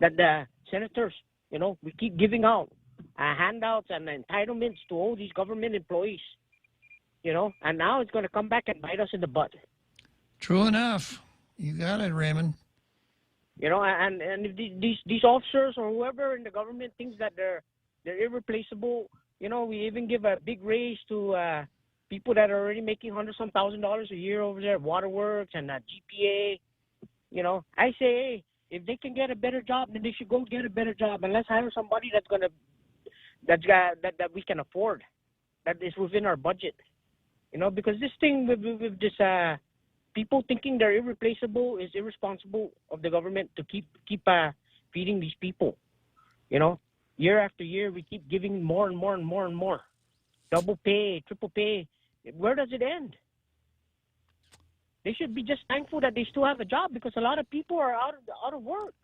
that the senators, we keep giving out handouts and entitlements to all these government employees, and now it's going to come back and bite us in the butt. True enough. You got it, Raymond. And if these officers or whoever in the government thinks that they're irreplaceable, we even give a big raise to people that are already making $100-some thousand a year over there at Waterworks and GPA. I say, hey, if they can get a better job, then they should go get a better job, and let's hire somebody that we can afford, that is within our budget. Because this thing with this people thinking they're irreplaceable is irresponsible of the government to keep feeding these people. Year after year, we keep giving more and more and more and more. Double pay, triple pay. Where does it end? They should be just thankful that they still have a job, because a lot of people are out of work.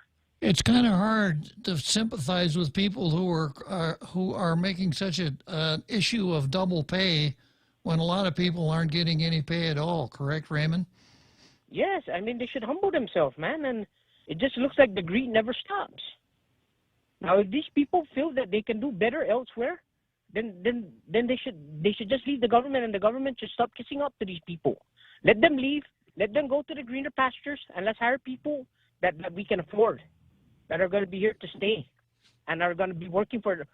It's kind of hard to sympathize with people who are making such an issue of double pay when a lot of people aren't getting any pay at all, correct, Raymond? Yes, I mean, they should humble themselves, man, and it just looks like the greed never stops. Now, if these people feel that they can do better elsewhere, then they should just leave the government, and the government should stop kissing up to these people. Let them leave, let them go to the greener pastures, and let's hire people that we can afford, that are going to be here to stay, and are going to be working for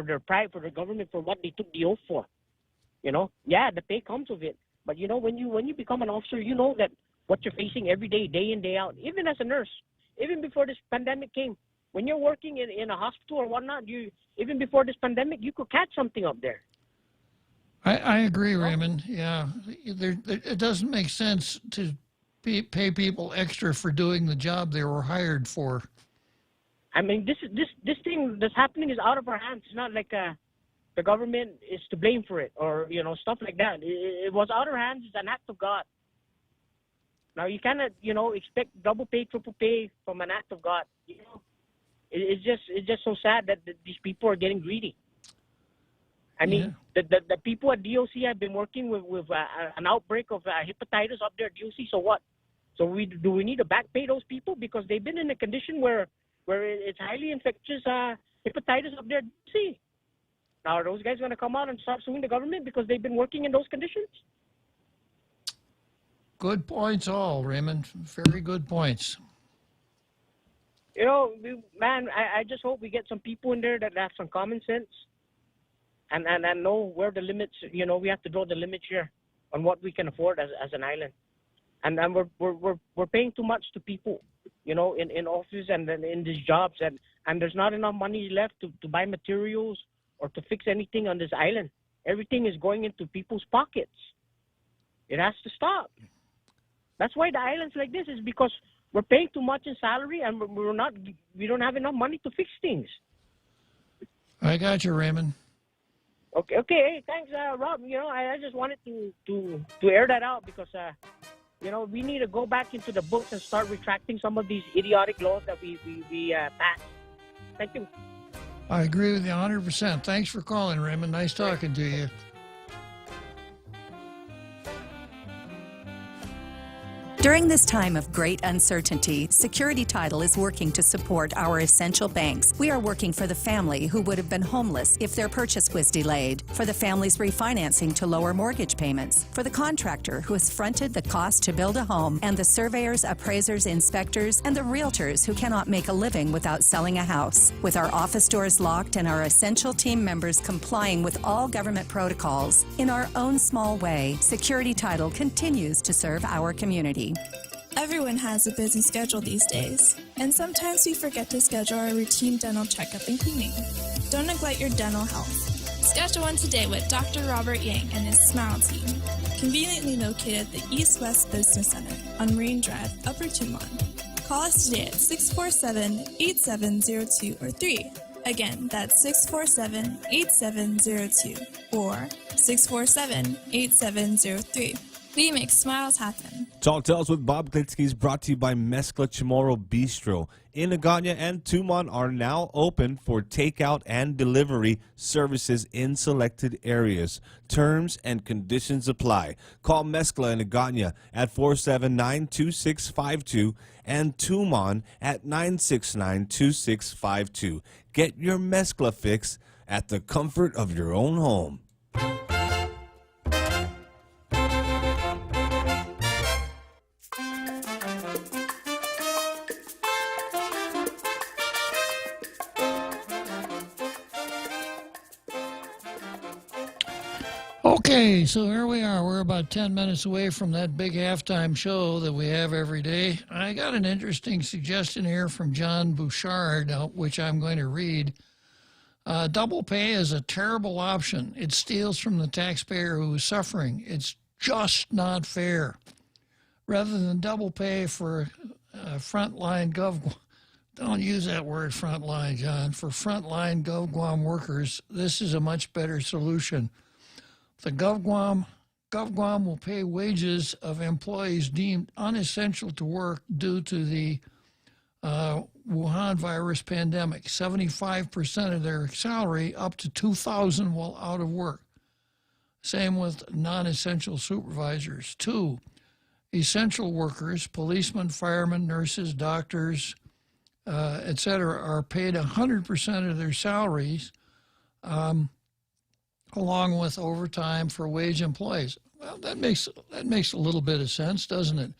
their pride, for the government, for what they took the oath for. You know, yeah, the pay comes with it, but you know, when you become an officer, you know that what you're facing every day, day in, day out, even as a nurse, even before this pandemic came. When you're working in a hospital or whatnot, even before this pandemic, you could catch something up there. I agree, Raymond. Yeah, it doesn't make sense to pay people extra for doing the job they were hired for. I mean, this thing that's happening is out of our hands. It's not like the government is to blame for it, or stuff like that. It was out of our hands. It's an act of God. Now you cannot expect double pay, triple pay from an act of God. It's just so sad that these people are getting greedy. I mean, the people at DOC have been working with an outbreak of hepatitis up there at DOC. So what? So do we need to back pay those people because they've been in a condition where it's highly infectious hepatitis up there at DOC? Now are those guys going to come out and start suing the government because they've been working in those conditions? Good points all, Raymond. Very good points. Man, I just hope we get some people in there that have some common sense and know where the limits, we have to draw the limits here on what we can afford as an island. And we're paying too much to people, in offices and in these jobs. And there's not enough money left to buy materials or to fix anything on this island. Everything is going into people's pockets. It has to stop. That's why the island's like this, is because we're paying too much in salary and we don't have enough money to fix things. I got you, Raymond. Okay. Hey, thanks, Rob. I just wanted to air that out because, we need to go back into the books and start retracting some of these idiotic laws that we passed. Thank you. I agree with you 100%. Thanks for calling, Raymond. Nice talking to you. During this time of great uncertainty, Security Title is working to support our essential banks. We are working for the family who would have been homeless if their purchase was delayed, for the families refinancing to lower mortgage payments, for the contractor who has fronted the cost to build a home, and the surveyors, appraisers, inspectors, and the realtors who cannot make a living without selling a house. With our office doors locked and our essential team members complying with all government protocols, in our own small way, Security Title continues to serve our community. Everyone has a busy schedule these days, and sometimes we forget to schedule our routine dental checkup and cleaning. Don't neglect your dental health. Schedule one today with Dr. Robert Yang and his Smile Team, conveniently located at the East West Business Center on Marine Drive, Upper Tumon. Call us today at 647-8702 or 3. Again, that's 647-8702 or 647-8703. We make smiles happen. Talk Tales with Bob Klitzkie is brought to you by Mezcla Chamorro Bistro. In Agana and Tumon are now open for takeout and delivery services in selected areas. Terms and conditions apply. Call Mezcla in Agana at 479-2652 and Tumon at 969-2652. Get your Mezcla fix at the comfort of your own home. Okay, so here we are. We're about 10 minutes away from that big halftime show that we have every day. I got an interesting suggestion here from John Bouchard, which I'm going to read. Double pay is a terrible option. It steals from the taxpayer who is suffering. It's just not fair. Rather than double pay for frontline don't use that word frontline, John. For frontline GovGuam workers, this is a much better solution. The GovGuam will pay wages of employees deemed unessential to work due to the Wuhan virus pandemic. 75% of their salary, up to $2,000 while out of work. Same with non-essential supervisors. 2, essential workers, policemen, firemen, nurses, doctors, etc., are paid 100% of their salaries, along with overtime for wage employees. Well, that makes a little bit of sense, doesn't it?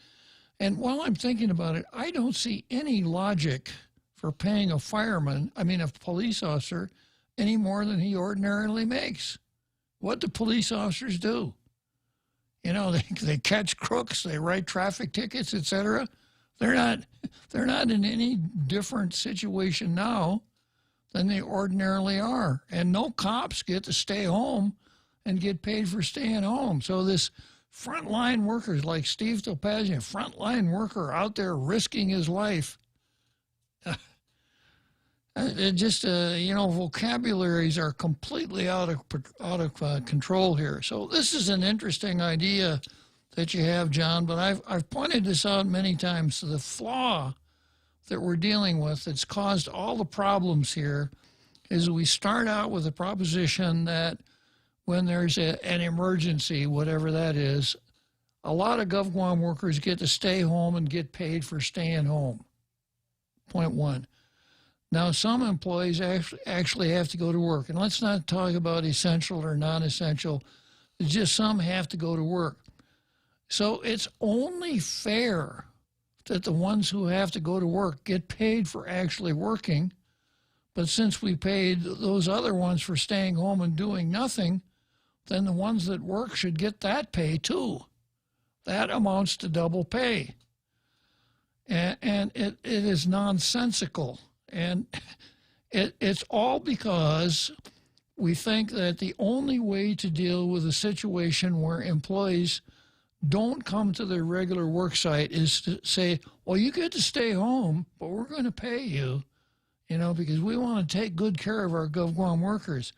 And while I'm thinking about it, I don't see any logic for paying a police officer, any more than he ordinarily makes. What do police officers do? You know, they catch crooks, they write traffic tickets, etc. They're not in any different situation now than they ordinarily are. And no cops get to stay home and get paid for staying home. So this frontline workers like Steve Topazian, frontline worker out there risking his life, it just, vocabularies are completely out of control here. So this is an interesting idea that you have, John, but I've pointed this out many times. The flaw that we're dealing with that's caused all the problems here is we start out with a proposition that when there's an emergency, whatever that is, a lot of GovGuam workers get to stay home and get paid for staying home. Point 1. Now, some employees actually have to go to work. And let's not talk about essential or non-essential. It's just some have to go to work. So it's only fair that the ones who have to go to work get paid for actually working. But since we paid those other ones for staying home and doing nothing, then the ones that work should get that pay too. That amounts to double pay. And it is nonsensical. And it's all because we think that the only way to deal with a situation where employees don't come to their regular work site is to say, well, you get to stay home, but we're going to pay you, because we want to take good care of our GovGuam workers.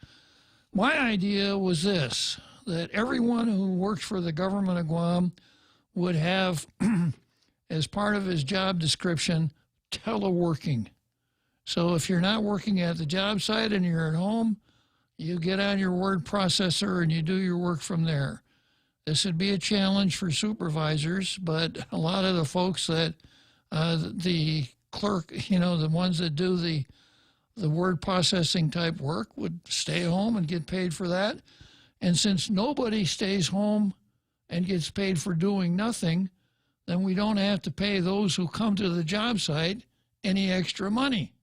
My idea was this, that everyone who works for the government of Guam would have, as part of his job description, teleworking. So if you're not working at the job site and you're at home, you get on your word processor and you do your work from there. This would be a challenge for supervisors, but a lot of the folks that, the clerk, the ones that do the word processing type work would stay home and get paid for that. And since nobody stays home and gets paid for doing nothing, then we don't have to pay those who come to the job site any extra money.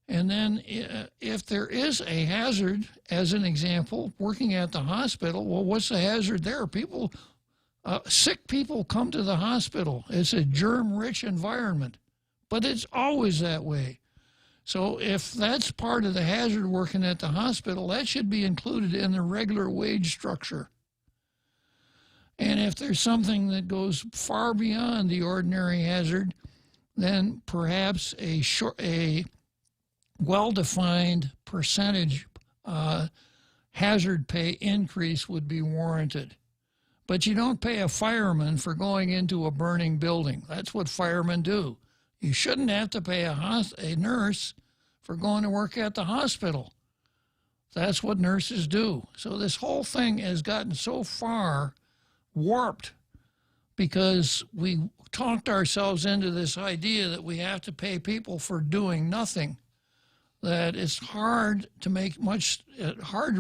And then if there is a hazard, as an example, working at the hospital, well, what's the hazard there? Sick people come to the hospital. It's a germ-rich environment, but it's always that way. So if that's part of the hazard working at the hospital, that should be included in the regular wage structure. And if there's something that goes far beyond the ordinary hazard, then perhaps a well-defined percentage hazard pay increase would be warranted. But you don't pay a fireman for going into a burning building. That's what firemen do. You shouldn't have to pay a nurse for going to work at the hospital. That's what nurses do. So this whole thing has gotten so far warped because we talked ourselves into this idea that we have to pay people for doing nothing, that it's hard to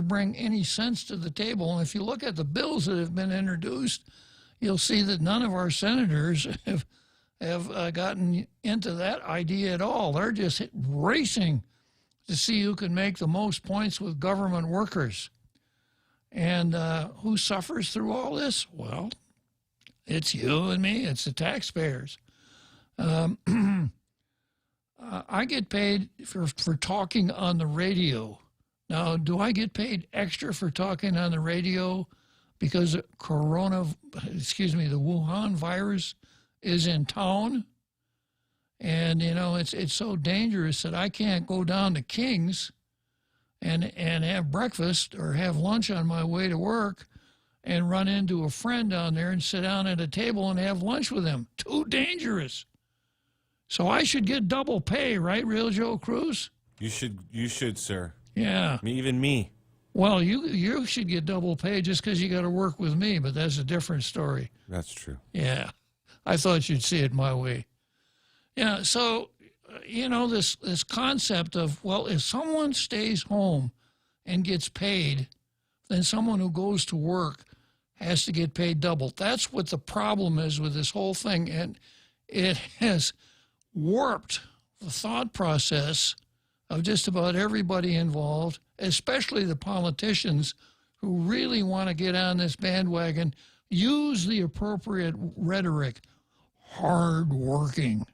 bring any sense to the table. And if you look at the bills that have been introduced, you'll see that none of our senators have gotten into that idea at all. They're just racing to see who can make the most points with government workers. And who suffers through all this? Well, it's you and me. It's the taxpayers. I get paid for talking on the radio. Now, do I get paid extra for talking on the radio because the Wuhan virus is in town? And, it's so dangerous that I can't go down to King's and have breakfast or have lunch on my way to work and run into a friend down there and sit down at a table and have lunch with him. Too dangerous. So I should get double pay, right, Real Joe Cruz? You should, sir. Yeah. Even me. Well, you should get double pay just because you got to work with me, but that's a different story. That's true. Yeah, I thought you'd see it my way. Yeah, so, this concept of, well, if someone stays home and gets paid, then someone who goes to work has to get paid double. That's what the problem is with this whole thing, and it has warped the thought process of just about everybody involved, especially the politicians who really want to get on this bandwagon, use the appropriate rhetoric, hard-working,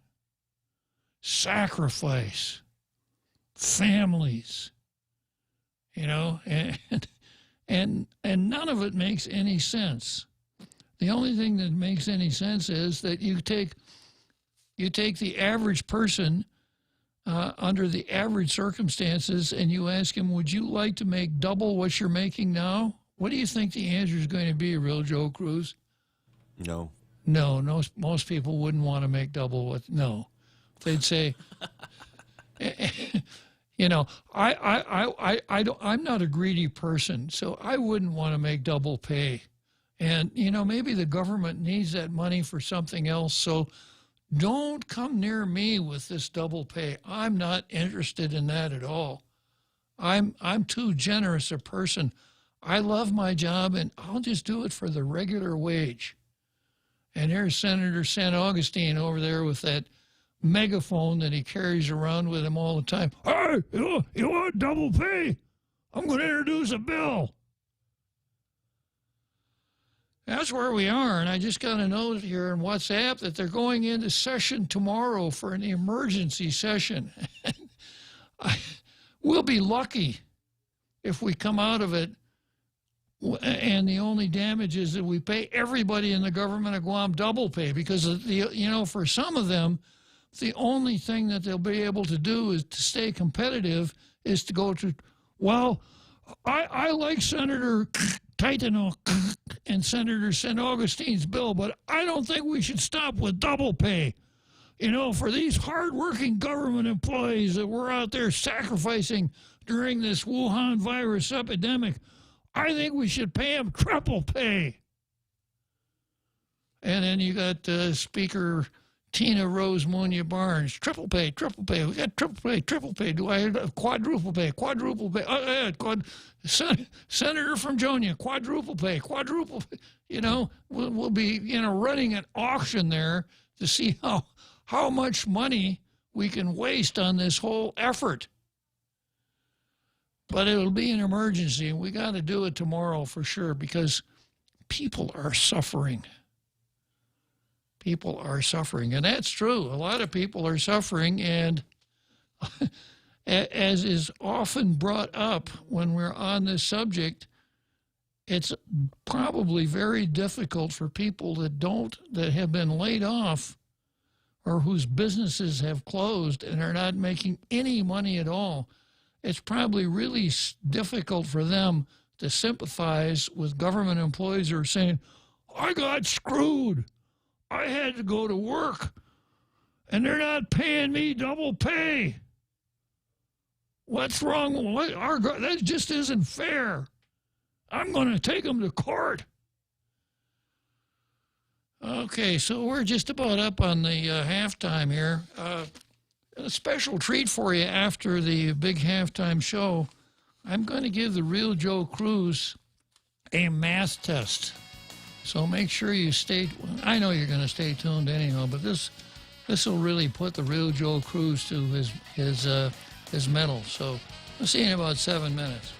sacrifice, families, and none of it makes any sense. The only thing that makes any sense is that you take the average person under the average circumstances and you ask him, would you like to make double what you're making now? What do you think the answer is going to be, Real Joe Cruz? No. No, most people wouldn't want to make double what, no. They'd say, I'm not a greedy person, so I wouldn't want to make double pay. And, maybe the government needs that money for something else, so don't come near me with this double pay. I'm not interested in that at all. I'm too generous a person. I love my job, and I'll just do it for the regular wage. And there's Senator St. Augustine over there with that megaphone that he carries around with him all the time. Hey, you want double pay? I'm going to introduce a bill. That's where we are, and I just got a note here on WhatsApp that they're going into session tomorrow for an emergency session. We'll be lucky if we come out of it, and the only damage is that we pay everybody in the government of Guam double pay, because for some of them, the only thing that they'll be able to do is to stay competitive is to go to, well, I like Senator Titano and Senator St. Augustine's bill, but I don't think we should stop with double pay. For these hardworking government employees that were out there sacrificing during this Wuhan virus epidemic, I think we should pay them triple pay. And then you got Speaker Tina Rose Munya Barnes, triple pay, triple pay. We got triple pay, triple pay. Do I have quadruple pay, quadruple pay? Senator from Jonia, quadruple pay, quadruple pay. We'll be, running an auction there to see how much money we can waste on this whole effort. But it'll be an emergency, and we got to do it tomorrow for sure, because people are suffering. People are suffering, and that's true. A lot of people are suffering, and as is often brought up when we're on this subject, it's probably very difficult for people that have been laid off or whose businesses have closed and are not making any money at all. It's probably really difficult for them to sympathize with government employees who are saying, I got screwed. I had to go to work, and they're not paying me double pay. What's wrong? That just isn't fair. I'm going to take them to court. Okay, so we're just about up on the halftime here. A special treat for you after the big halftime show. I'm going to give the Real Joe Cruz a math test. So make sure you I know you're going to stay tuned anyhow, but this will really put the Real Joe Cruz to his mettle. So we'll see you in about 7 minutes.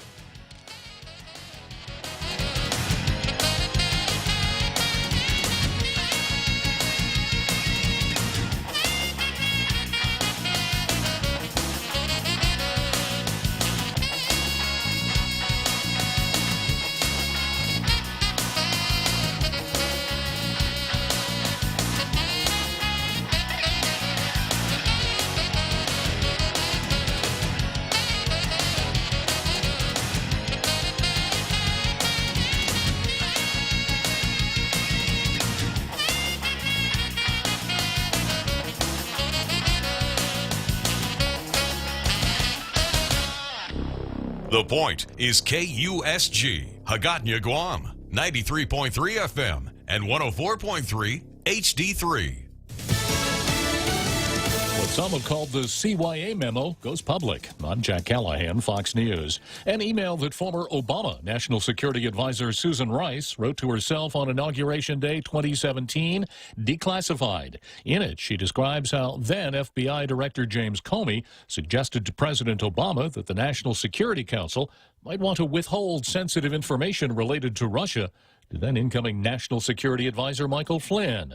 The Point is KUSG, Hagåtña, Guam, 93.3 FM and 104.3 HD3. What some have called the CYA memo goes public. I'm Jack Callahan, Fox News. An email that former Obama National Security Advisor Susan Rice wrote to herself on Inauguration Day 2017, declassified. In it, she describes how then FBI Director James Comey suggested to President Obama that the National Security Council might want to withhold sensitive information related to Russia to then incoming National Security Advisor Michael Flynn.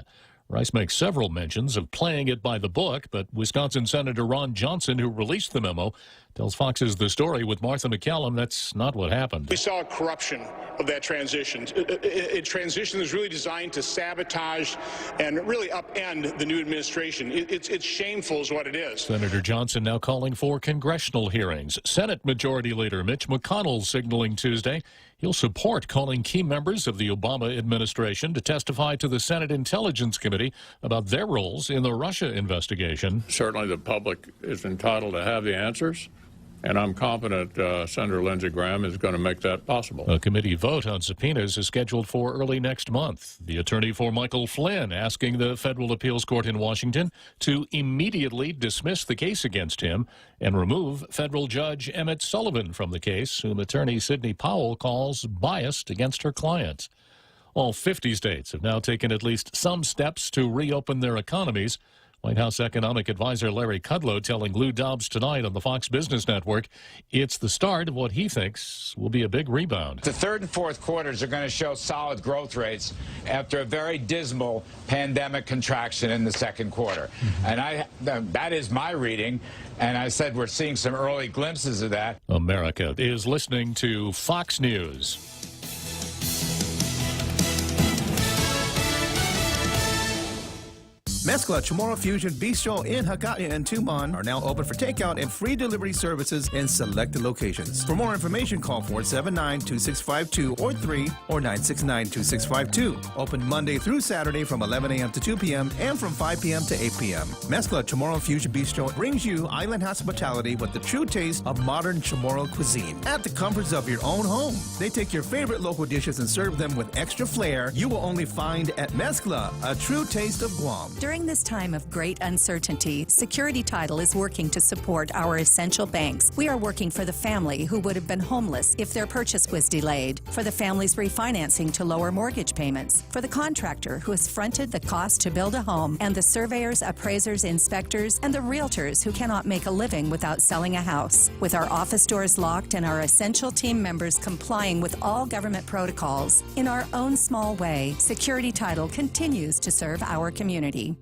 Rice makes several mentions of playing it by the book, but Wisconsin Senator Ron Johnson, who released the memo, tells Fox's The Story with Martha McCallum that's not what happened. We saw a corruption of that transition. A transition that's really designed to sabotage and really upend the new administration. It's shameful is what it is. Senator Johnson now calling for congressional hearings. Senate Majority Leader Mitch McConnell signaling Tuesday he'll support calling key members of the Obama administration to testify to the Senate Intelligence Committee about their roles in the Russia investigation. Certainly the public is entitled to have the answers, and I'm confident Senator Lindsey Graham is going to make that possible. A committee vote on subpoenas is scheduled for early next month. The attorney for Michael Flynn asking the Federal Appeals Court in Washington to immediately dismiss the case against him and remove federal judge Emmett Sullivan from the case, whom attorney Sidney Powell calls biased against her client. All 50 states have now taken at least some steps to reopen their economies. White House economic advisor Larry Kudlow telling Lou Dobbs tonight on the Fox Business Network it's the start of what he thinks will be a big rebound. The third and fourth quarters are going to show solid growth rates after a very dismal pandemic contraction in the second quarter. And that is my reading. And I said we're seeing some early glimpses of that. America is listening to Fox News. Mezcla Chamorro Fusion Bistro in Hagåtña and Tumon are now open for takeout and free delivery services in selected locations. For more information, call 479-2652 or 3 or 969-2652. Open Monday through Saturday from 11 a.m. to 2 p.m. and from 5 p.m. to 8 p.m. Mezcla Chamorro Fusion Bistro brings you island hospitality with the true taste of modern Chamorro cuisine at the comforts of your own home. They take your favorite local dishes and serve them with extra flair you will only find at Mezcla, a true taste of Guam. During this time of great uncertainty, Security Title is working to support our essential banks. We are working for the family who would have been homeless if their purchase was delayed, for the families refinancing to lower mortgage payments, for the contractor who has fronted the cost to build a home, and the surveyors, appraisers, inspectors, and the realtors who cannot make a living without selling a house. With our office doors locked and our essential team members complying with all government protocols, in our own small way, Security Title continues to serve our community.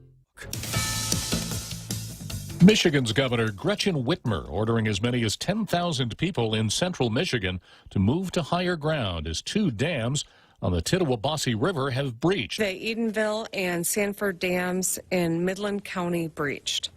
Michigan's Governor Gretchen Whitmer ordering as many as 10,000 people in central Michigan to move to higher ground as two dams on the Tittawabassee River have breached. The Edenville and Sanford dams in Midland County breached.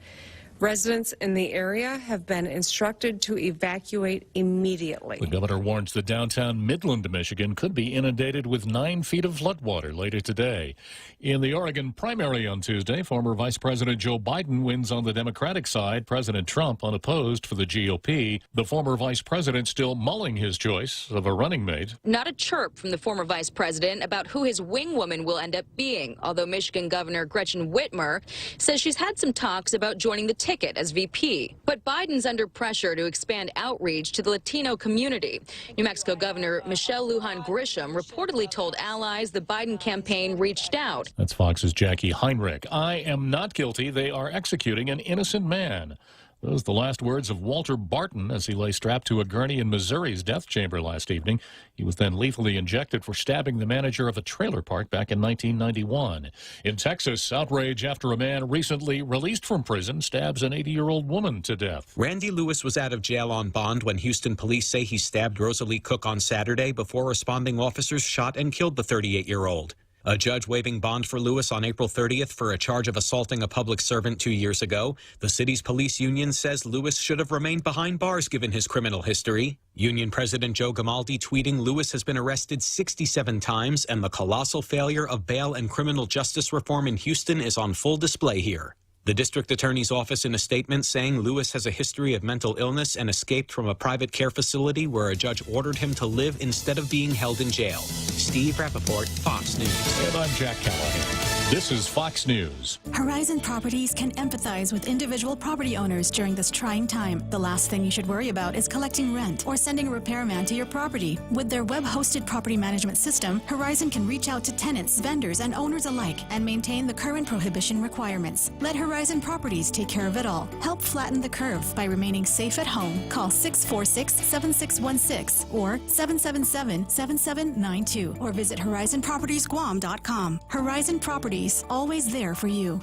Residents in the area have been instructed to evacuate immediately. The governor warns that downtown Midland, Michigan could be inundated with 9 feet of floodwater later today. In the Oregon primary on Tuesday, former Vice President Joe Biden wins on the Democratic side, President Trump unopposed for the GOP. The former vice president still mulling his choice of a running mate. Not a chirp from the former vice president about who his wingwoman will end up being, although Michigan Governor Gretchen Whitmer says she's had some talks about joining the ticket as VP. But Biden's under pressure to expand outreach to the Latino community. New Mexico Governor Michelle Lujan Grisham reportedly told allies the Biden campaign reached out. That's Fox's Jackie Heinrich. I am not guilty. They are executing an innocent man. Those are the last words of Walter Barton as he lay strapped to a gurney in Missouri's death chamber last evening. He was then lethally injected for stabbing the manager of a trailer park back in 1991. In Texas, outrage after a man recently released from prison stabs an 80-year-old woman to death. Randy Lewis was out of jail on bond when Houston police say he stabbed Rosalie Cook on Saturday before responding officers shot and killed the 38-year-old. A judge waiving bond for Lewis on April 30th for a charge of assaulting a public servant 2 years ago. The city's police union says Lewis should have remained behind bars given his criminal history. Union President Joe Grimaldi tweeting Lewis has been arrested 67 times and the colossal failure of bail and criminal justice reform in Houston is on full display here. The district attorney's office in a statement saying Lewis has a history of mental illness and escaped from a private care facility where a judge ordered him to live instead of being held in jail. Steve Rappaport, Fox News. And I'm Jack Callahan. This is Fox News. Horizon Properties can empathize with individual property owners during this trying time. The last thing you should worry about is collecting rent or sending a repairman to your property. With their web-hosted property management system, Horizon can reach out to tenants, vendors, and owners alike and maintain the current prohibition requirements. Let Horizon Properties take care of it all. Help flatten the curve by remaining safe at home. Call 646-7616 or 777-7792 or visit horizonpropertiesguam.com. Horizon Properties, always there for you.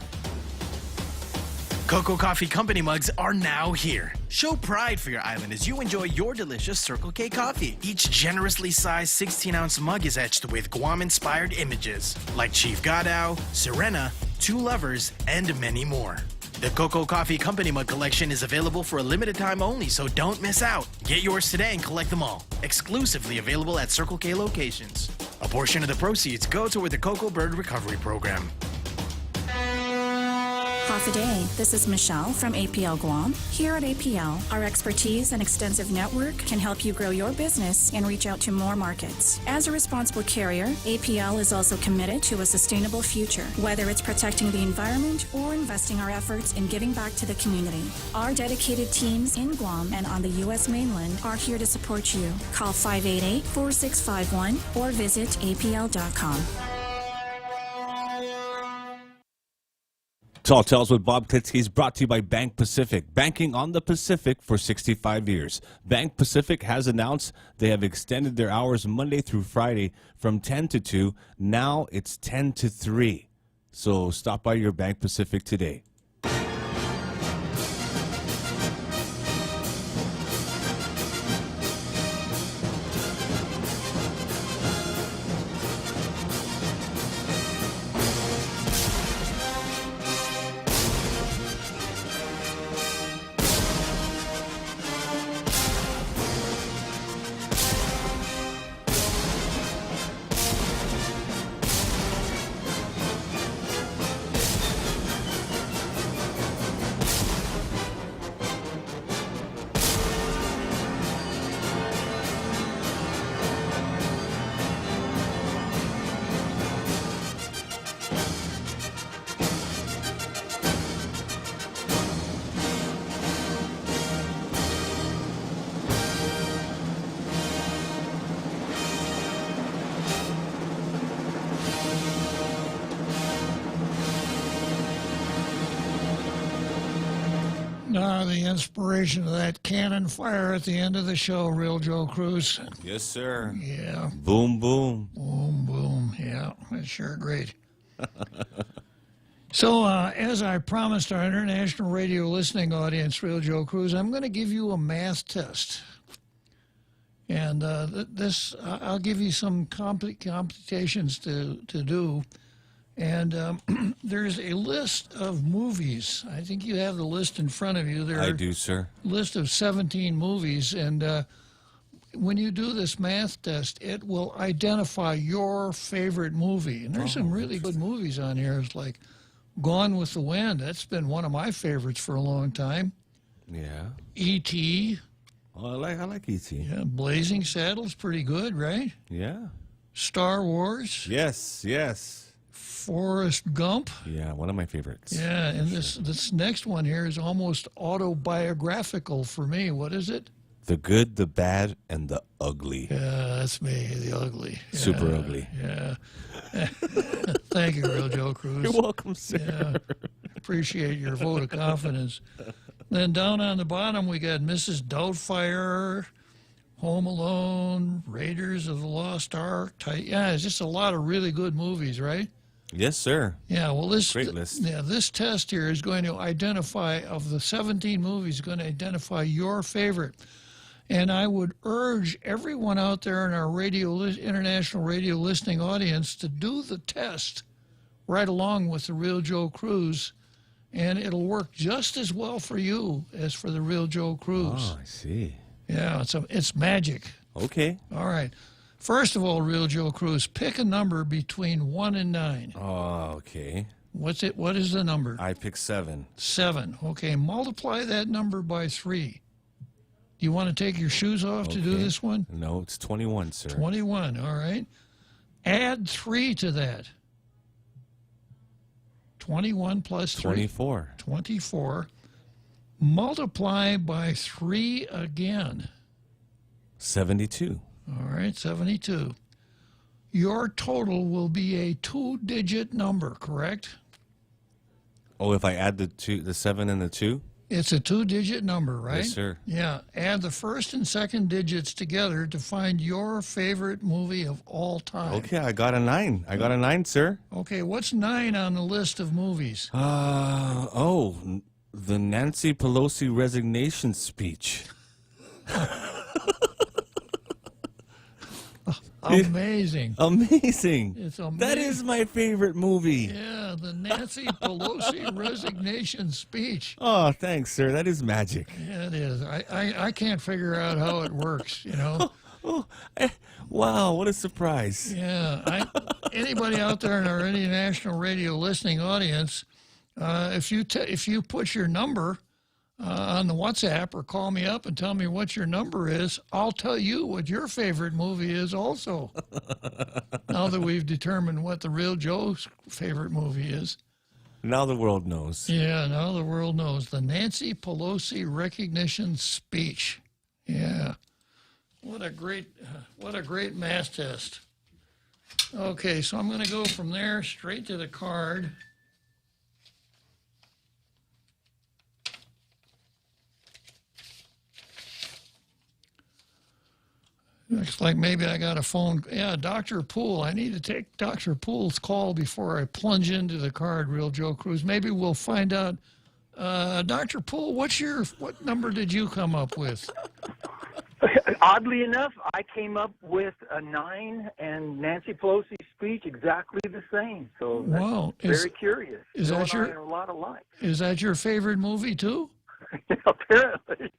Cocoa Coffee Company mugs are now here. Show pride for your island as you enjoy your delicious Circle K coffee. Each generously sized 16-ounce mug is etched with Guam-inspired images like Chief Gadao, Serena, Two Lovers, and many more. The Cocoa Coffee Company mug collection is available for a limited time only, so don't miss out. Get yours today and collect them all. Exclusively available at Circle K locations. A portion of the proceeds go toward the Cocoa Bird Recovery Program. Half a day. This is Michelle from APL Guam. Here at APL, our expertise and extensive network can help you grow your business and reach out to more markets. As a responsible carrier, APL is also committed to a sustainable future, whether it's protecting the environment or investing our efforts in giving back to the community. Our dedicated teams in Guam and on the U.S. mainland are here to support you. Call 588-4651 or visit apl.com. Tall Tales with Bob Klitzkie is brought to you by Bank Pacific. Banking on the Pacific for 65 years. Bank Pacific has announced they have extended their hours Monday through Friday from 10 to 2. Now it's 10 to 3. So stop by your Bank Pacific today. The inspiration of that cannon fire at the end of the show, Real Joe Cruz. Yes, sir. Yeah. Boom, boom. Boom, boom. Yeah, that's sure great. So, as I promised our international radio listening audience, Real Joe Cruz, I'm going to give you a math test. And I'll give you some computations to do. And there's a list of movies. I think you have the list in front of you. I do, sir. List of 17 movies. And when you do this math test, it will identify your favorite movie. And there's some really good movies on here. It's like Gone with the Wind. That's been one of my favorites for a long time. Yeah. E.T. Oh, I like E.T. Yeah, Blazing Saddles, pretty good, right? Yeah. Star Wars. Yes, yes. Forrest Gump. Yeah, one of my favorites. Yeah, and this next one here is almost autobiographical for me. What is it? The Good, the Bad, and the Ugly. Yeah, that's me, the ugly. Yeah, super ugly. Yeah. Thank you, Real Joe Cruz. You're welcome, sir. Yeah, appreciate your vote of confidence. Then down on the bottom, we got Mrs. Doubtfire, Home Alone, Raiders of the Lost Ark. Yeah, it's just a lot of really good movies, right? Yes, sir. Yeah, well, Great list. Yeah, this test here is going to identify, of the 17 movies, going to identify your favorite. And I would urge everyone out there in our international radio listening audience to do the test right along with the Real Joe Cruz, and it'll work just as well for you as for the Real Joe Cruz. Oh, I see. Yeah, it's magic. Okay. All right. First of all, Real Joe Cruz, pick a number between 1 and 9. Oh, okay. What's it? What is the number? I picked 7. 7. Okay, multiply that number by 3. Do you want to take your shoes off to do this one? No, it's 21, sir. 21, all right. Add 3 to that. 21 plus 3. 24. 24. Multiply by 3 again. 72. All right, 72. Your total will be a 2-digit number, correct? Oh, if I add the 7 and the 2? It's a 2-digit number, right? Yes, sir. Yeah. Add the first and second digits together to find your favorite movie of all time. Okay, I got a 9. I got a 9, sir. Okay, what's 9 on the list of movies? The Nancy Pelosi resignation speech. Amazing. Amazing. It's amazing. That is my favorite movie. Yeah, the Nancy Pelosi resignation speech. Oh, thanks, sir. That is magic. Yeah, it is. I can't figure out how it works, you know. Wow, what a surprise. Yeah. Anybody out there in our international radio listening audience, if you put your number on the WhatsApp or call me up and tell me what your number is, I'll tell you what your favorite movie is also. Now that we've determined what the real Joe's favorite movie is. Now the world knows. Yeah, now the world knows. The Nancy Pelosi recognition speech. Yeah. What a great math test. Okay, so I'm going to go from there straight to the card. Looks like maybe I got a phone. Yeah, Dr. Poole. I need to take Dr. Poole's call before I plunge into the card, Real Joe Cruz. Maybe we'll find out. Dr. Poole, what number did you come up with? Oddly enough, I came up with a 9 and Nancy Pelosi's speech exactly the same. So that's wow, very curious. Is Joe that and I your are a lot alike? Is that your favorite movie too? Apparently,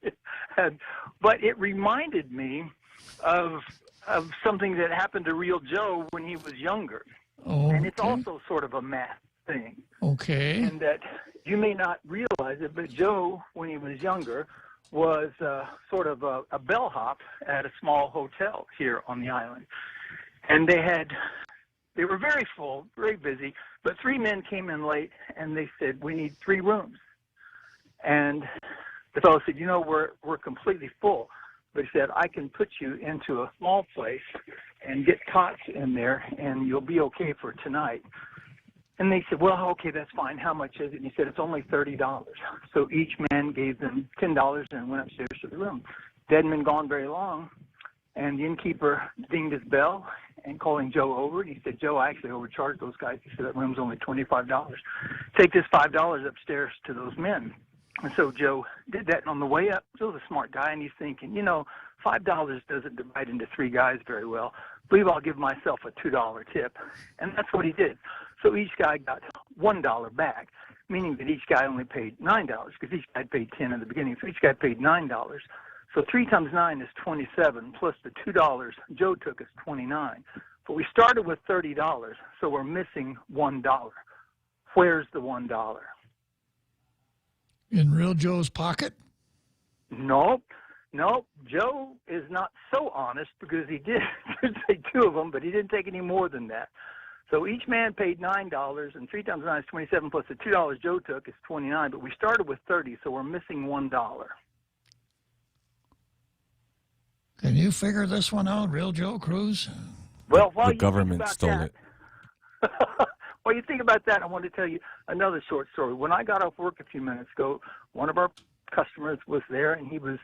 but it reminded me of something that happened to Real Joe when he was younger, and it's also sort of a math thing. Okay. And that you may not realize it, but Joe, when he was younger, was sort of a bellhop at a small hotel here on the island. And they were very full, very busy, but 3 men came in late and they said, "We need 3 rooms." And the fellow said, "You know, we're completely full." But he said, "I can put you into a small place and get cots in there and you'll be okay for tonight." And they said, "Well, okay, that's fine. How much is it?" And he said, "It's only $30. So each man gave them $10 and went upstairs to the room. They hadn't been gone very long, and the innkeeper dinged his bell and calling Joe over. And he said, "Joe, I actually overcharged those guys." He said, "That room's only $25. Take this $5 upstairs to those men." And so Joe did that. And on the way up, Joe's a smart guy, and he's thinking, $5 doesn't divide into 3 guys very well. I believe I'll give myself a $2 tip. And that's what he did. So each guy got $1 back, meaning that each guy only paid $9 because each guy paid 10 in the beginning. So each guy paid $9. So 3 times 9 is 27, plus the $2 Joe took is 29. But we started with $30, so we're missing $1. Where's the $1? In Real Joe's pocket? Nope. Joe is not so honest because he did take 2 of them, but he didn't take any more than that. So each man paid $9, and 3 times 9 is 27, plus the $2 Joe took is 29. But we started with 30, so we're missing $1. Can you figure this one out, Real Joe Cruz? Well, while the government stole it. While you think about that, I want to tell you another short story. When I got off work a few minutes ago, one of our customers was there, and he was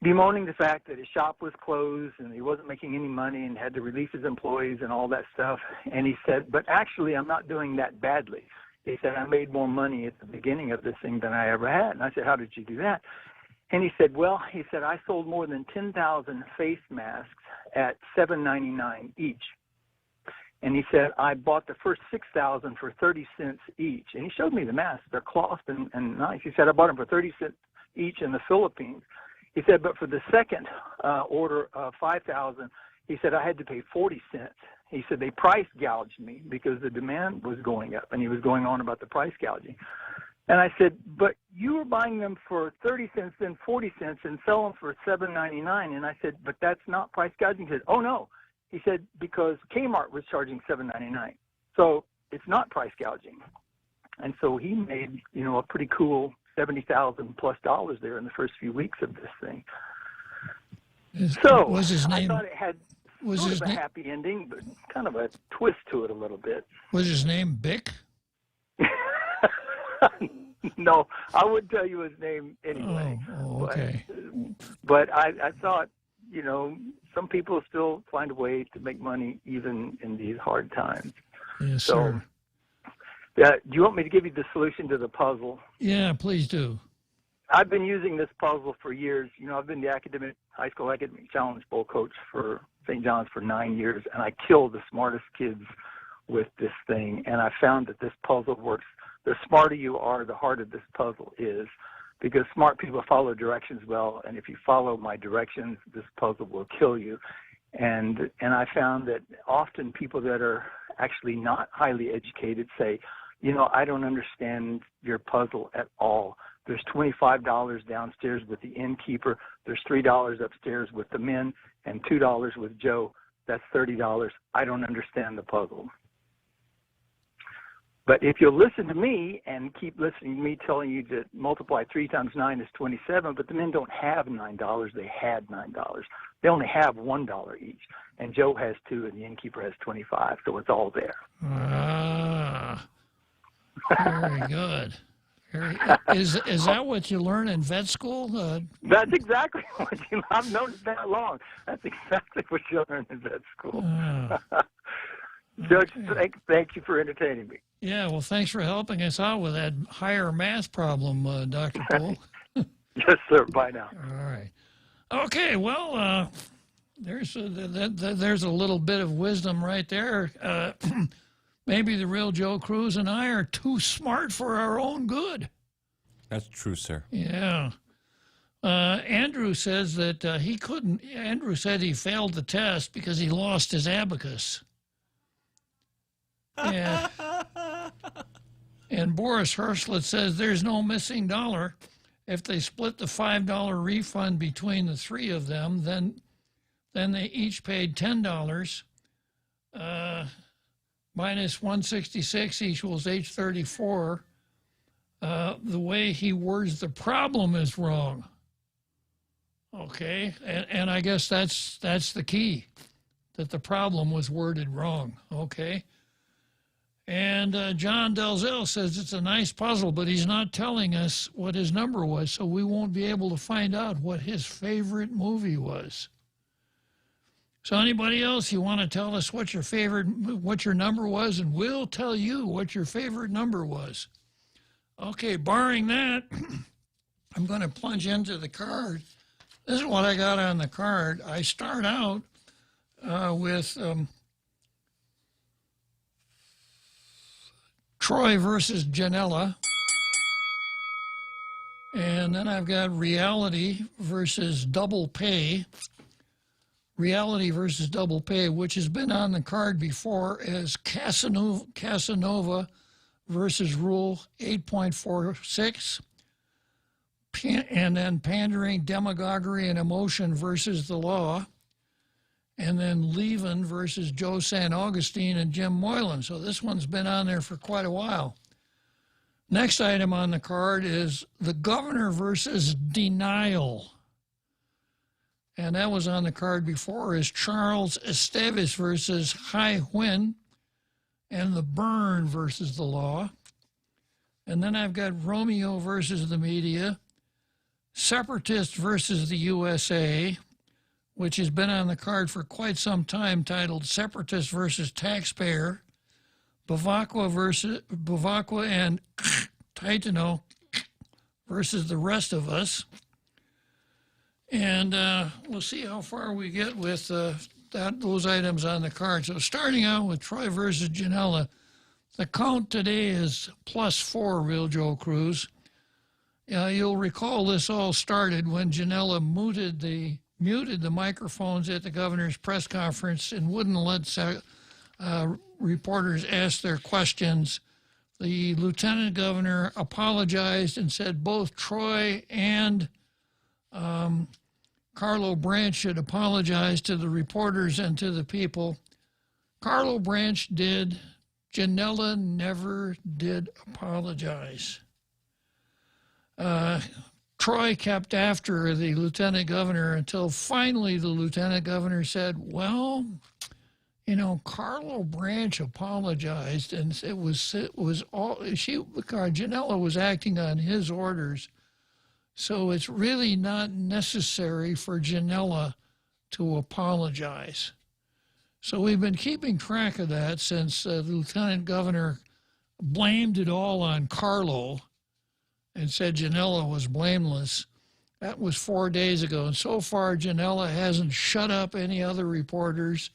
bemoaning the fact that his shop was closed and he wasn't making any money and had to release his employees and all that stuff. And he said, "But actually, I'm not doing that badly." He said, "I made more money at the beginning of this thing than I ever had." And I said, "How did you do that?" And he said, "Well," he said, "I sold more than 10,000 face masks at $7.99 each." And he said, "I bought the first 6,000 for 30 cents each." And he showed me the masks. They're cloth and nice. He said, "I bought them for 30 cents each in the Philippines." He said, "But for the second order of 5,000, he said, I had to pay 40 cents." He said they price gouged me because the demand was going up, and he was going on about the price gouging. And I said, but you were buying them for 30 cents, then 40 cents, and sell them for $7.99. And I said, but that's not price gouging. He said, oh, no. He said, because Kmart was charging $7.99. So it's not price gouging. And so he made, a pretty cool $70,000+ there in the first few weeks of this thing. So I thought it had sort of a happy ending, but kind of a twist to it a little bit. Was his name Bick? No, I wouldn't tell you his name anyway. Oh, okay. But I thought, some people still find a way to make money even in these hard times. Yes, so, sir. Do you want me to give you the solution to the puzzle? Yeah, please do. I've been using this puzzle for years. I've been the high school academic challenge bowl coach for St. John's for 9 years, and I kill the smartest kids with this thing. And I found that this puzzle works. The smarter you are, the harder this puzzle is, because smart people follow directions well, and if you follow my directions, this puzzle will kill you. And I found that often people that are actually not highly educated say, I don't understand your puzzle at all. There's $25 downstairs with the innkeeper. There's $3 upstairs with the men and $2 with Joe. That's $30. I don't understand the puzzle. But if you'll listen to me and keep listening to me telling you to multiply 3 times 9 is 27, but the men don't have $9. They had $9. They only have $1 each. And Joe has 2 and the innkeeper has 25, so it's all there. Ah, very good. Is that what you learn in vet school? That's exactly what I've known it that long. That's exactly what you learn in vet school. Judge, thank you for entertaining me. Yeah, well, thanks for helping us out with that higher math problem, Dr. Poole. Yes, sir. Bye now. All right. Okay, well, there's a little bit of wisdom right there. Maybe the real Joe Cruz and I are too smart for our own good. That's true, sir. Yeah. Andrew says that Andrew said he failed the test because he lost his abacus. Yeah. And Boris Herschlet says there's no missing dollar. If they split the $5 refund between the 3 of them, then they each paid $10. Minus 166 equals H34. The way he words the problem is wrong. Okay, and I guess that's the key, that the problem was worded wrong. Okay. And John Delzell says it's a nice puzzle, but he's not telling us what his number was, so we won't be able to find out what his favorite movie was. So anybody else, you want to tell us what your number was, and we'll tell you what your favorite number was. Okay, barring that, I'm going to plunge into the card. This is what I got on the card. I start out with Troy versus Janela. And then I've got Reality versus Double Pay. Reality versus Double Pay, which has been on the card before as Casanova versus Rule 8.46. And then Pandering, Demagoguery, and Emotion versus the Law. And then Levin versus Joe San Augustine and Jim Moylan. So this one's been on there for quite a while. Next item on the card is the Governor versus Denial. And that was on the card before is Charles Esteves versus Hai Huynh and the Burn versus the Law. And then I've got Romeo versus the Media, Separatist versus the USA, which has been on the card for quite some time, titled Separatist versus Taxpayer, Bavacqua and Titano versus the rest of us. And we'll see how far we get with those items on the card. So starting out with Troy versus Janela, the count today is +4, Real Joe Cruz. You'll recall this all started when Janela muted the microphones at the governor's press conference and wouldn't let reporters asked their questions, the lieutenant governor apologized and said both Troy and Carlo Branch should apologize to the reporters and to the people. Carlo Branch did. Janella never did apologize. Troy kept after the lieutenant governor until finally the lieutenant governor said, well, you know, Carlo Branch apologized, and it was all Janella was acting on his orders. So it's really not necessary for Janella to apologize. So we've been keeping track of that since the lieutenant governor blamed it all on Carlo and said Janella was blameless. That was 4 days ago. And so far, Janella hasn't shut up any other reporters,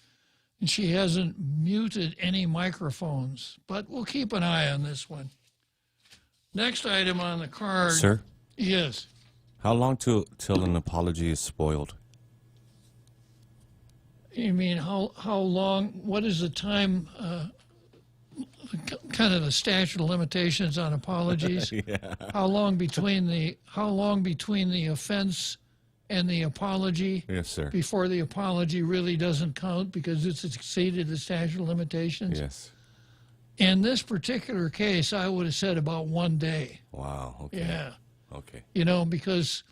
and she hasn't muted any microphones. But we'll keep an eye on this one. Next item on the card. Sir? Yes. How long till an apology is spoiled? You mean how long? What is the time? Kind of the statute of limitations on apologies. Yeah. How long between the offense and the apology? Yes, sir. Before the apology really doesn't count because it's exceeded the statute of limitations. Yes. In this particular case, I would have said about 1 day. Wow. Okay. Yeah. Okay. You know, because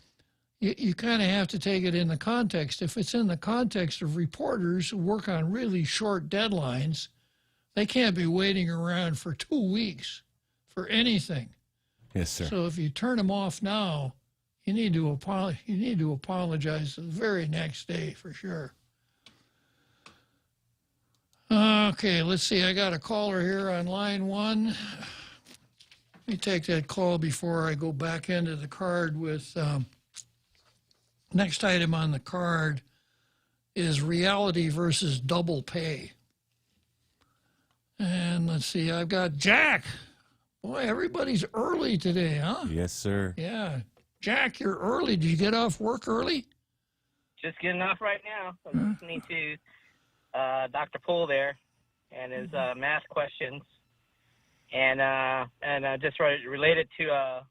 you kind of have to take it in the context. If it's in the context of reporters who work on really short deadlines, they can't be waiting around for 2 weeks for anything. Yes, sir. So if you turn them off now, you need to apologize the very next day for sure. Okay, let's see. I got a caller here on line 1. Let me take that call before I go back into the card with... next item on the card is reality versus double pay. And let's see, I've got Jack. Boy, everybody's early today, huh? Yes, sir. Yeah. Jack, you're early. Did you get off work early? Just getting off right now. I'm listening to Dr. Poole there and his math questions. And just related to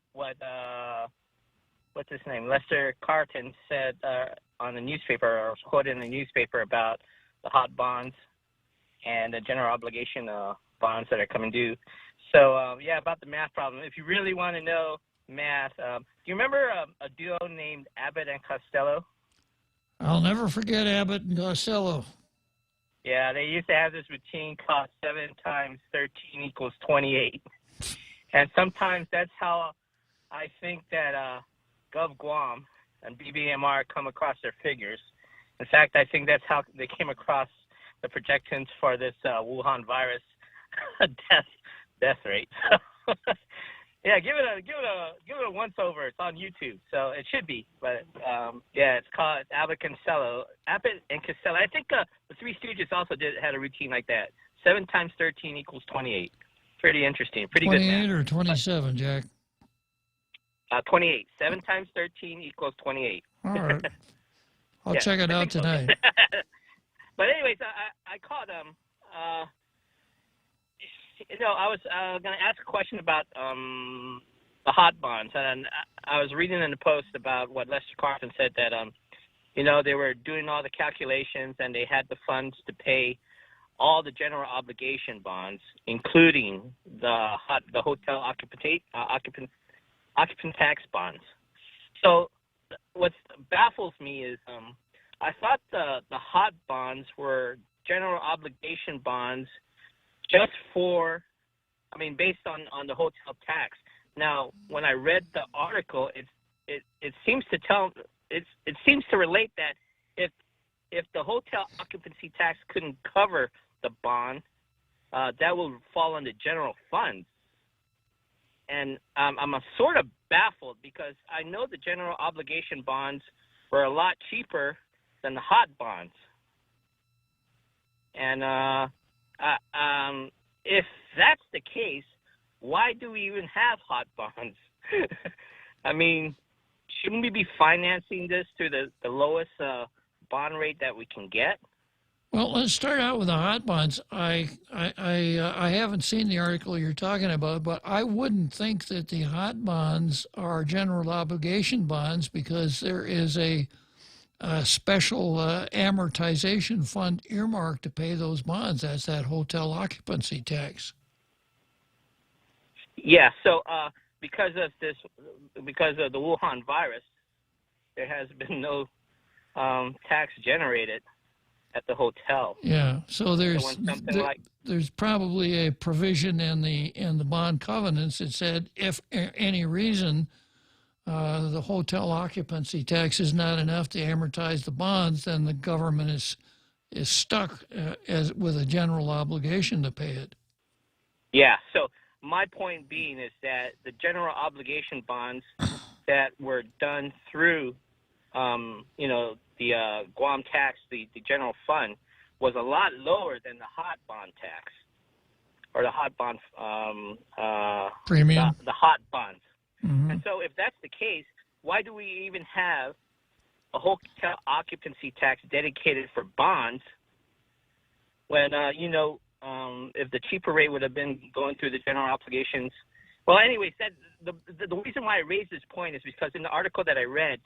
what's his name? Lester Carton said on the newspaper, or was quoted in the newspaper about the hot bonds and the general obligation bonds that are coming due. So, yeah, about the math problem. If you really want to know math, do you remember a duo named Abbott and Costello? I'll never forget Abbott and Costello. Yeah, they used to have this routine called 7 times 13 equals 28. And sometimes that's how I think that Gov Guam and BBMR come across their figures. In fact, I think that's how they came across the projections for this Wuhan virus death rate. Yeah, give it a once over. It's on YouTube, so it should be. But yeah, it's called Abbott and Costello. I think the Three Stooges also had a routine like that. 7 times 13 equals 28. Pretty interesting. Pretty good math. 28 or 27, Jack? 28. 7 times 13 equals 28. All right. I'll check it out tonight. But anyways, I called I was going to ask a question about the hot bonds, and I was reading in the Post about what Lester Carton said that they were doing all the calculations and they had the funds to pay all the general obligation bonds, including the hotel occupant tax bonds. So what baffles me is I thought the hot bonds were general obligation bonds just based on the hotel tax. Now, when I read the article, it seems to relate that if the hotel occupancy tax couldn't cover the bond, that will fall under general funds. And I'm sort of baffled because I know the general obligation bonds were a lot cheaper than the hot bonds. And if that's the case, why do we even have hot bonds? I mean, shouldn't we be financing this through the lowest bond rate that we can get? Well, let's start out with the hot bonds. I haven't seen the article you're talking about, but I wouldn't think that the hot bonds are general obligation bonds because there is a special amortization fund earmarked to pay those bonds. That's that hotel occupancy tax. Yeah. So because of the Wuhan virus, there has been no tax generated at the hotel. Yeah, so there's when something there's probably a provision in the bond covenants that said if any reason the hotel occupancy tax is not enough to amortize the bonds, then the government is stuck with a general obligation to pay it. Yeah. So my point being is that the general obligation bonds that were done through, the Guam tax, the general fund, was a lot lower than the hot bond tax or the hot bond premium. The hot bonds. Mm-hmm. And so, if that's the case, why do we even have a hotel occupancy tax dedicated for bonds when if the cheaper rate would have been going through the general obligations? Well, anyways, the reason why I raised this point is because in the article that I read,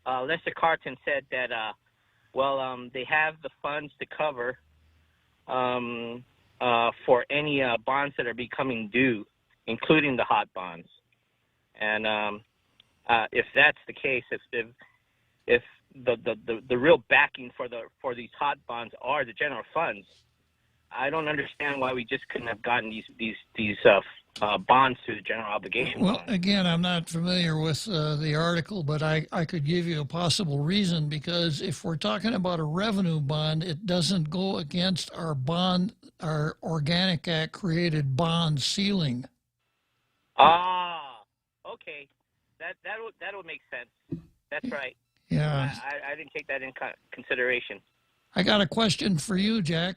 Lester Carton said that, they have the funds to cover for any bonds that are becoming due, including the hot bonds. And if that's the case, if the real backing for these hot bonds are the general funds, I don't understand why we just couldn't have gotten these bonds through the general obligation Well, bond. again, I'm not familiar with the article, but I could give you a possible reason, because if we're talking about a revenue bond, it doesn't go against our Organic Act created bond ceiling. Ah, okay. That would make sense. That's right. Yeah. I didn't take that in consideration. I got a question for you, Jack.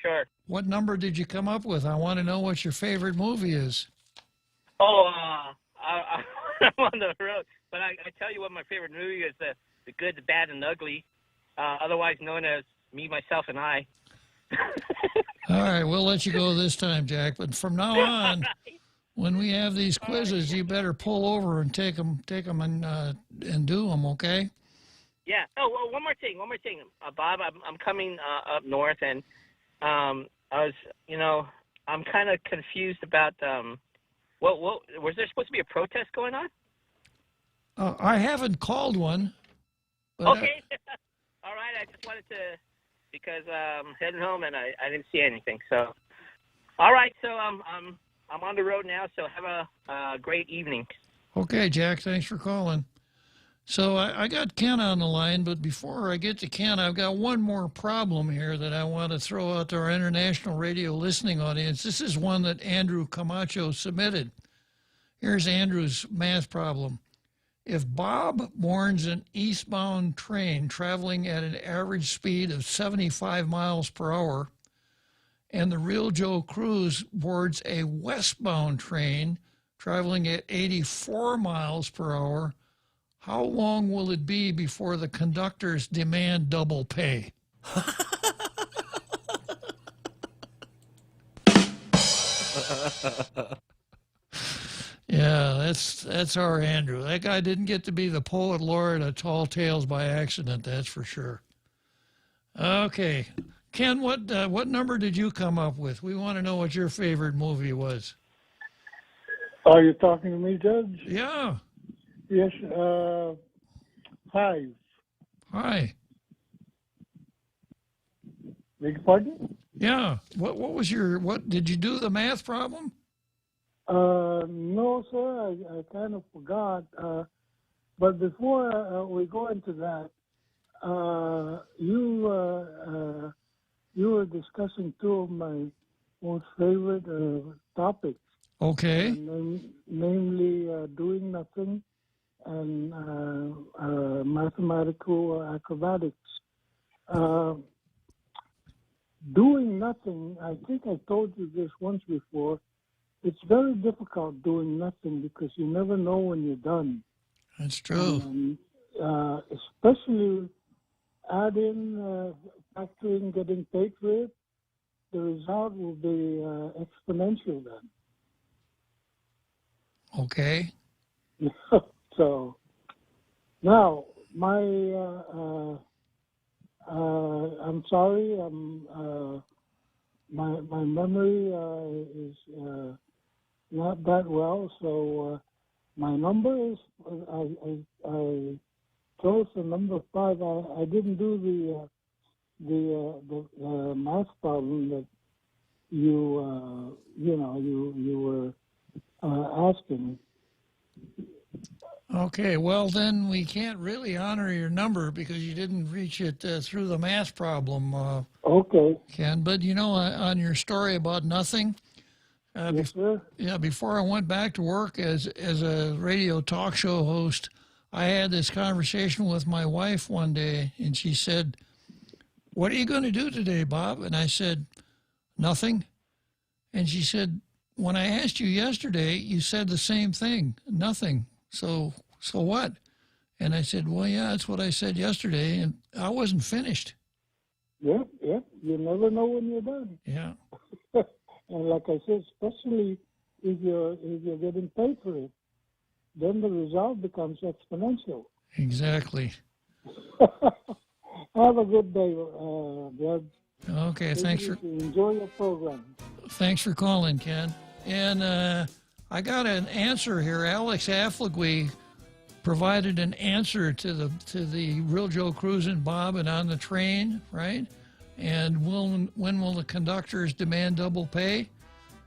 Sure. What number did you come up with? I want to know what your favorite movie is. Oh, I'm on the road, but I tell you what, my favorite movie is the Good, the Bad, and the Ugly, otherwise known as Me, Myself, and I. All right, we'll let you go this time, Jack. But from now on, when we have these quizzes, you better pull over and take them and do them, okay? Yeah. Oh, well, one more thing, Bob. I'm coming up north, and I was, I'm kind of confused about what was there supposed to be a protest going on? I haven't called one. But okay. All right. I just wanted to, because I'm heading home and I didn't see anything. So, all right. So I'm on the road now. So have a great evening. Okay, Jack. Thanks for calling. So I got Ken on the line, but before I get to Ken, I've got one more problem here that I want to throw out to our international radio listening audience. This is one that Andrew Camacho submitted. Here's Andrew's math problem. If Bob boards an eastbound train traveling at an average speed of 75 miles per hour, and the real Joe Cruz boards a westbound train traveling at 84 miles per hour, how long will it be before the conductors demand double pay? Yeah, that's our Andrew. That guy didn't get to be the poet laureate of Tall Tales by accident, that's for sure. Okay. Ken, what number did you come up with? We want to know what your favorite movie was. Are you talking to me, Judge? Yeah. Yes, 5. Hi. Beg your pardon? Yeah. What did you do the math problem? No, sir. I kind of forgot. But before we go into that, you were discussing two of my most favorite topics. Okay. Namely, doing nothing and mathematical acrobatics. Doing nothing, I think I told you this once before, it's very difficult doing nothing because you never know when you're done. That's true. Especially add in factoring getting paid for it, the result will be exponential then. Okay. So now I'm sorry. My memory is not that well. So my number is I chose the number 5. I didn't do the math problem that you were asking. Okay, well then we can't really honor your number because you didn't reach it through the math problem, Okay. Ken. But you know, on your story about nothing, Yes, sir. yeah, before I went back to work as a radio talk show host, I had this conversation with my wife one day, and she said, "What are you going to do today, Bob?" And I said, "Nothing." And she said, "When I asked you yesterday, you said the same thing, nothing. So what?" And I said, "Well, yeah, that's what I said yesterday, and I wasn't finished." Yep. You never know when you're done. Yeah. And like I said, especially if you're getting paid for it, then the result becomes exponential. Exactly. Have a good day, Brad. Okay, thanks for enjoy your program. Thanks for calling, Ken. And I got an answer here. Alex Afflegui provided an answer to the Real Joe Cruz and Bob and on the train, right? And when will the conductors demand double pay?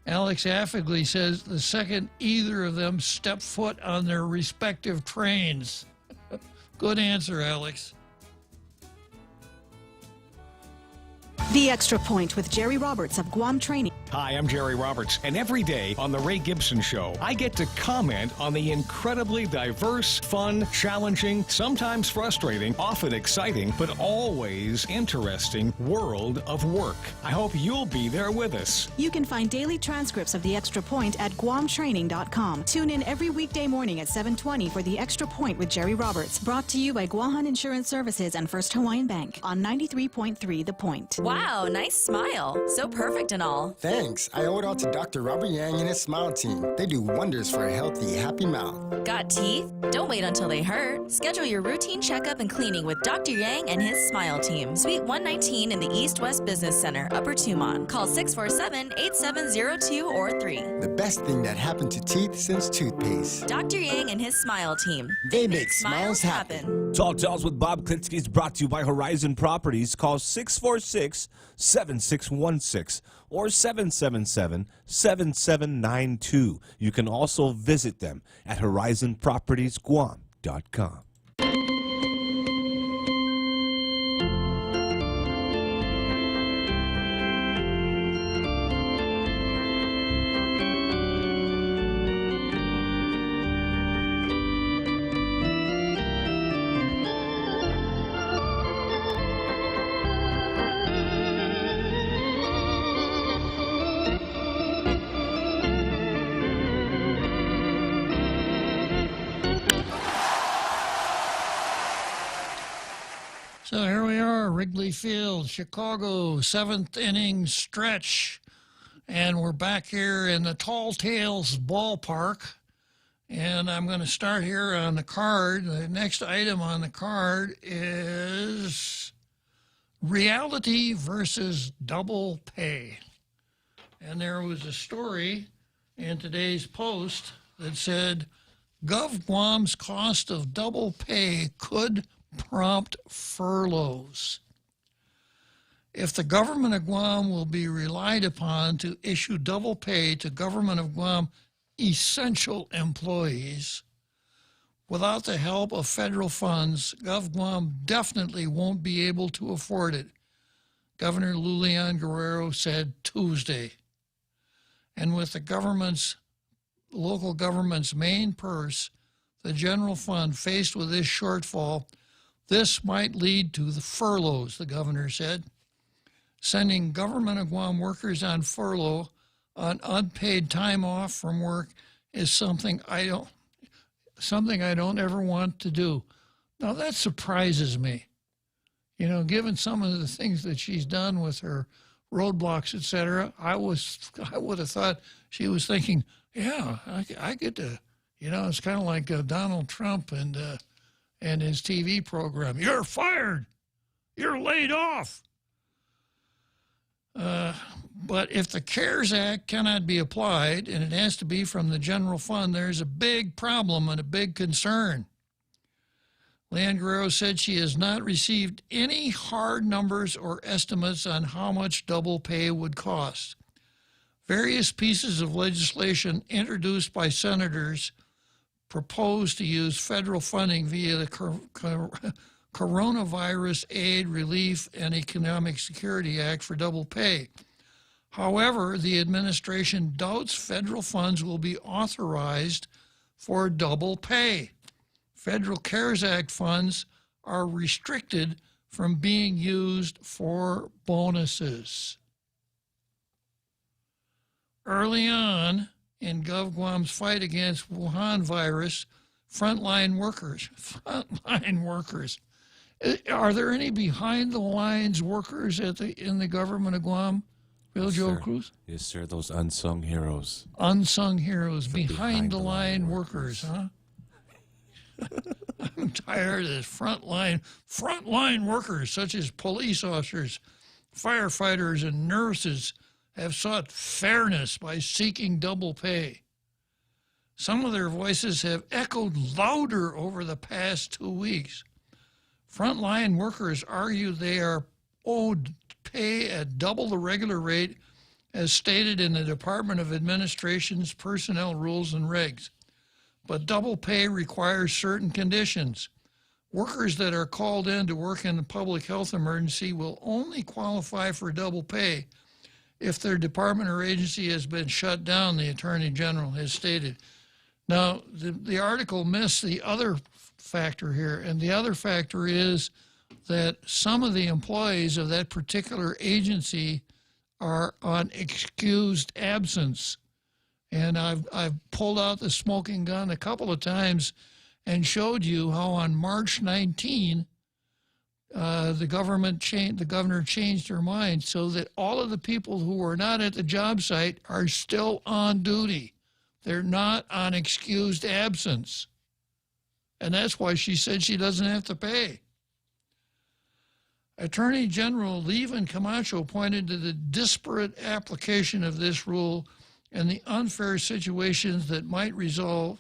Alex Afflegui says the second either of them step foot on their respective trains. Good answer, Alex. The Extra Point with Jerry Roberts of Guam Training. Hi, I'm Jerry Roberts, and every day on The Ray Gibson Show, I get to comment on the incredibly diverse, fun, challenging, sometimes frustrating, often exciting, but always interesting world of work. I hope you'll be there with us. You can find daily transcripts of The Extra Point at guamtraining.com. Tune in every weekday morning at 7:20 for The Extra Point with Jerry Roberts. Brought to you by Guahan Insurance Services and First Hawaiian Bank on 93.3 The Point. Wow, nice smile. So perfect and all. Thanks. I owe it all to Dr. Robert Yang and his Smile Team. They do wonders for a healthy, happy mouth. Got teeth? Don't wait until they hurt. Schedule your routine checkup and cleaning with Dr. Yang and his Smile Team. Suite 119 in the East-West Business Center, Upper Tumon. Call 647-8702 or 3. The best thing that happened to teeth since toothpaste. Dr. Yang and his Smile Team. They make smiles happen. Talk Tales with Bob Klitzkie is brought to you by Horizon Properties. Call 646-7616 or 777-7792. You can also visit them at horizonpropertiesguam.com. So here we are, Wrigley Field, Chicago, 7th inning stretch. And we're back here in the Tall Tales ballpark. And I'm going to start here on the card. The next item on the card is reality versus double pay. And there was a story in today's Post that said, GovGuam's cost of double pay could prompt furloughs. If the government of Guam will be relied upon to issue double pay to government of Guam essential employees, without the help of federal funds, GovGuam definitely won't be able to afford it, Governor Lulian Guerrero said Tuesday. And with the local government's main purse, the general fund, faced with this shortfall, this might lead to the furloughs, the governor said. Sending government of Guam workers on furlough, on unpaid time off from work, is something I don't ever want to do. Now that surprises me. You know, given some of the things that she's done with her roadblocks, etc., I would have thought she was thinking, yeah, I get to, you know, it's kind of like Donald Trump and his TV program. You're fired. You're laid off. But if the CARES Act cannot be applied and it has to be from the general fund, there's a big problem and a big concern. Leanne Guerrero said she has not received any hard numbers or estimates on how much double pay would cost. Various pieces of legislation introduced by senators propose to use federal funding via the Coronavirus Aid, Relief, and Economic Security Act for double pay. However, the administration doubts federal funds will be authorized for double pay. Federal CARES Act funds are restricted from being used for bonuses. Early on in GovGuam's fight against Wuhan virus, frontline workers, are there any behind-the-lines workers in the government of Guam, Bill Joe Cruz? Yes, sir, those unsung heroes. Unsung heroes, behind-the-line workers, huh? I'm tired of this frontline workers, such as police officers, firefighters, and nurses, have sought fairness by seeking double pay. Some of their voices have echoed louder over the past 2 weeks. Frontline workers argue they are owed pay at double the regular rate as stated in the Department of Administration's personnel rules and regs. But double pay requires certain conditions. Workers that are called in to work in a public health emergency will only qualify for double pay if their department or agency has been shut down, the Attorney General has stated. Now, the article missed the other factor here, and the other factor is that some of the employees of that particular agency are on excused absence. And I've pulled out the smoking gun a couple of times and showed you how on March 19, the governor changed her mind so that all of the people who were not at the job site are still on duty. They're not on excused absence. And that's why she said she doesn't have to pay. Attorney General Levin Camacho pointed to the disparate application of this rule and the unfair situations that might result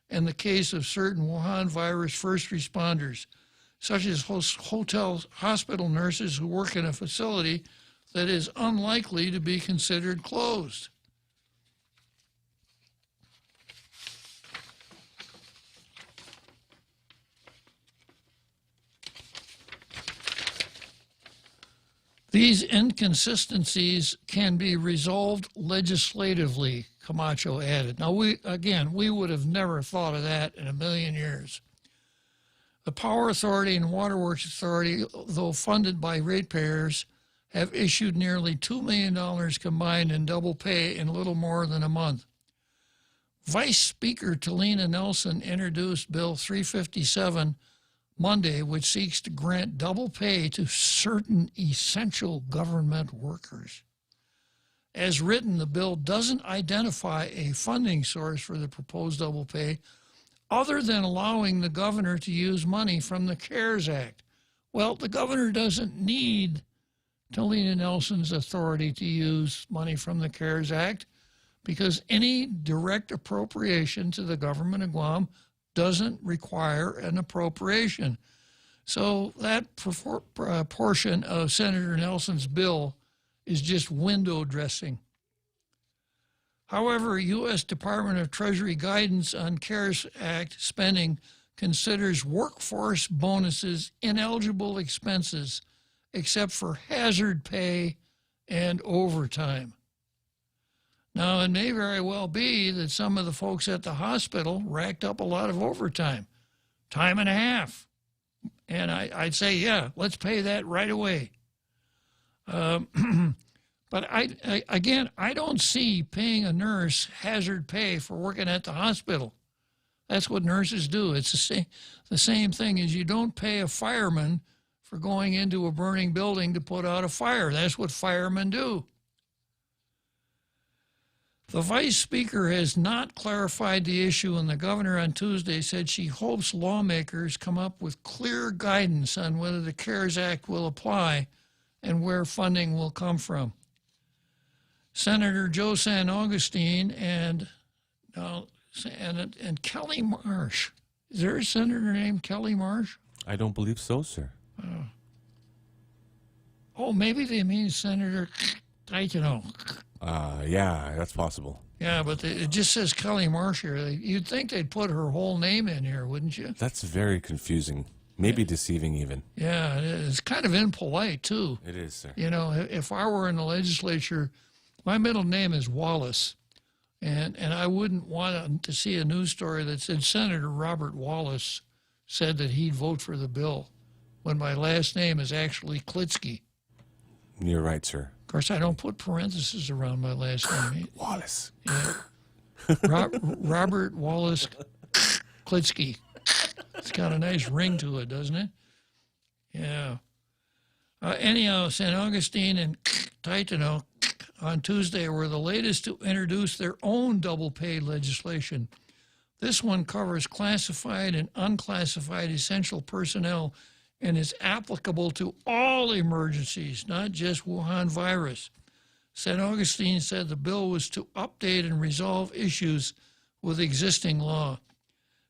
in the case of certain Wuhan virus first responders, such as hospital nurses who work in a facility that is unlikely to be considered closed. These inconsistencies can be resolved legislatively, Camacho added. Now, we would have never thought of that in a million years. The Power Authority and Waterworks Authority, though funded by ratepayers, have issued nearly $2 million combined in double pay in little more than a month. Vice Speaker Talina Nelson introduced Bill 357 Monday, which seeks to grant double pay to certain essential government workers. As written, the bill doesn't identify a funding source for the proposed double pay other than allowing the governor to use money from the CARES Act. Well, the governor doesn't need Talina Nelson's authority to use money from the CARES Act because any direct appropriation to the government of Guam doesn't require an appropriation. So that portion of Senator Nelson's bill is just window dressing. However, U.S. Department of Treasury guidance on CARES Act spending considers workforce bonuses ineligible expenses except for hazard pay and overtime. Now, it may very well be that some of the folks at the hospital racked up a lot of overtime, time and a half. And I'd say, yeah, let's pay that right away. But I don't see paying a nurse hazard pay for working at the hospital. That's what nurses do. It's the same thing as you don't pay a fireman for going into a burning building to put out a fire. That's what firemen do. The vice speaker has not clarified the issue, and the governor on Tuesday said she hopes lawmakers come up with clear guidance on whether the CARES Act will apply and where funding will come from. Senator Joe San Augustine and Kelly Marsh. Is there a senator named Kelly Marsh? I don't believe so, sir. Oh, maybe they mean Senator Taitano. Yeah, that's possible. Yeah, but it just says Kelly Marsh here. You'd think they'd put her whole name in here, wouldn't you? That's very confusing. Maybe deceiving even. Yeah, it's kind of impolite, too. It is, sir. You know, if I were in the legislature, my middle name is Wallace, and I wouldn't want to see a news story that said Senator Robert Wallace said that he'd vote for the bill when my last name is actually Klitzkie. You're right, sir. Of course, I don't put parentheses around my last name. Wallace. Yeah. Robert Wallace Klitzkie. It's got a nice ring to it, doesn't it? Yeah. Anyhow, San Augustine and Taitano on Tuesday were the latest to introduce their own double pay legislation. This one covers classified and unclassified essential personnel and is applicable to all emergencies, not just Wuhan virus. San Augustine said the bill was to update and resolve issues with existing law.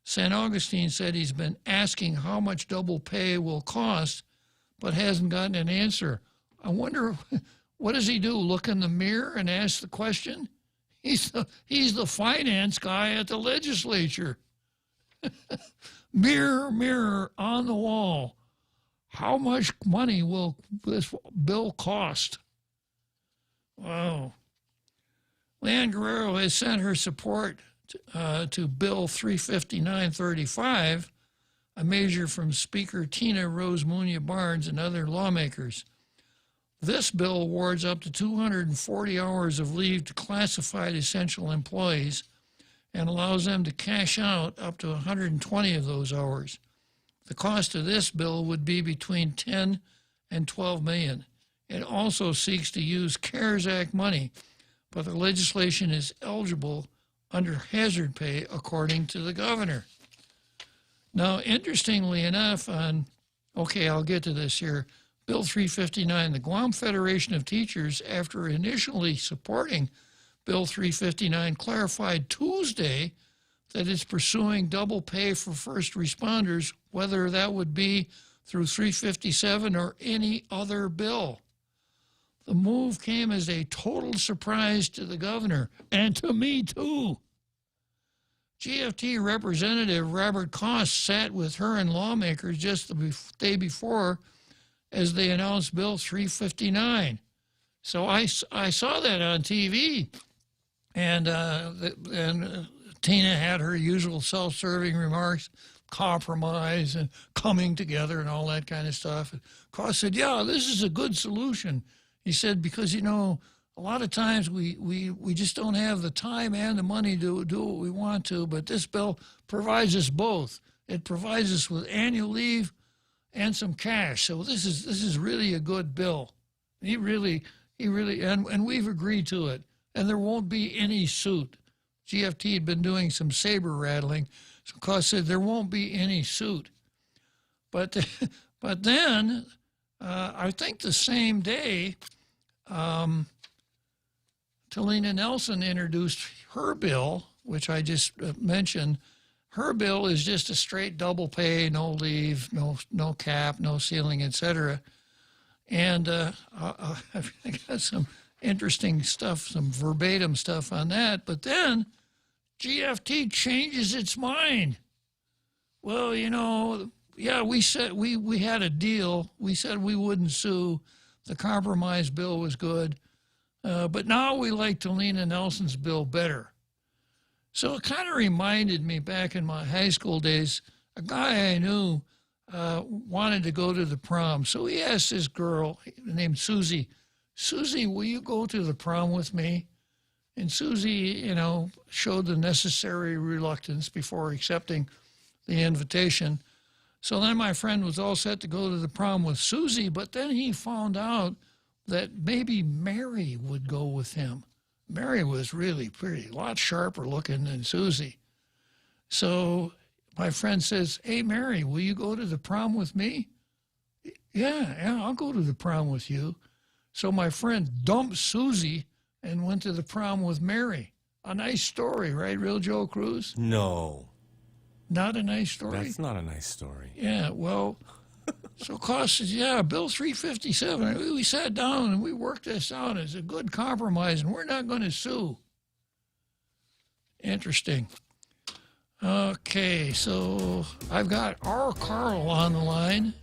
San Augustine said he's been asking how much double pay will cost, but hasn't gotten an answer. I wonder, what does he do, look in the mirror and ask the question? He's the finance guy at the legislature. Mirror, mirror on the wall, how much money will this bill cost? Wow. Leanne Guerrero has sent her support to Bill 359-35, a measure from Speaker Tina Rose Munya Barnes and other lawmakers. This bill awards up to 240 hours of leave to classified essential employees and allows them to cash out up to 120 of those hours. The cost of this bill would be between 10 and 12 million. It also seeks to use CARES Act money, but the legislation is eligible under hazard pay, according to the governor. Now, interestingly enough, I'll get to this here, Bill 359, the Guam Federation of Teachers, after initially supporting Bill 359, clarified Tuesday that it's pursuing double pay for first responders, whether that would be through 357 or any other bill. The move came as a total surprise to the governor, and to me too. GFT Representative Robert Koss sat with her and lawmakers just the day before as they announced Bill 359. So I saw that on TV, and Tina had her usual self-serving remarks, compromise and coming together and all that kind of stuff. Koss said, yeah, this is a good solution. He said, because, a lot of times we just don't have the time and the money to do what we want to, but this bill provides us both. It provides us with annual leave and some cash. So this is really a good bill. He really, and we've agreed to it. And there won't be any suit. GFT had been doing some saber rattling, so Koss said there won't be any suit. But then, I think the same day, Talina Nelson introduced her bill, which I just mentioned. Her bill is just a straight double pay, no leave, no cap, no ceiling, etc. And I've got some interesting stuff, some verbatim stuff on that. But then GFT changes its mind. Well, yeah, we said we had a deal. We said we wouldn't sue. The compromise bill was good. But now we like Talina Nelson's bill better. So it kind of reminded me back in my high school days, a guy I knew wanted to go to the prom. So he asked this girl named Susie, Susie, will you go to the prom with me? And Susie, showed the necessary reluctance before accepting the invitation. So then my friend was all set to go to the prom with Susie, but then he found out that maybe Mary would go with him. Mary was really pretty, a lot sharper looking than Susie. So my friend says, hey, Mary, will you go to the prom with me? Yeah, I'll go to the prom with you. So my friend dumped Susie and went to the prom with Mary. A nice story, right, Real Joe Cruz? No. Not a nice story? That's not a nice story. Yeah, well, so cost is, yeah, Bill 357. We sat down and we worked this out. It's a good compromise, and we're not going to sue. Interesting. Okay, so I've got our Carl on the line.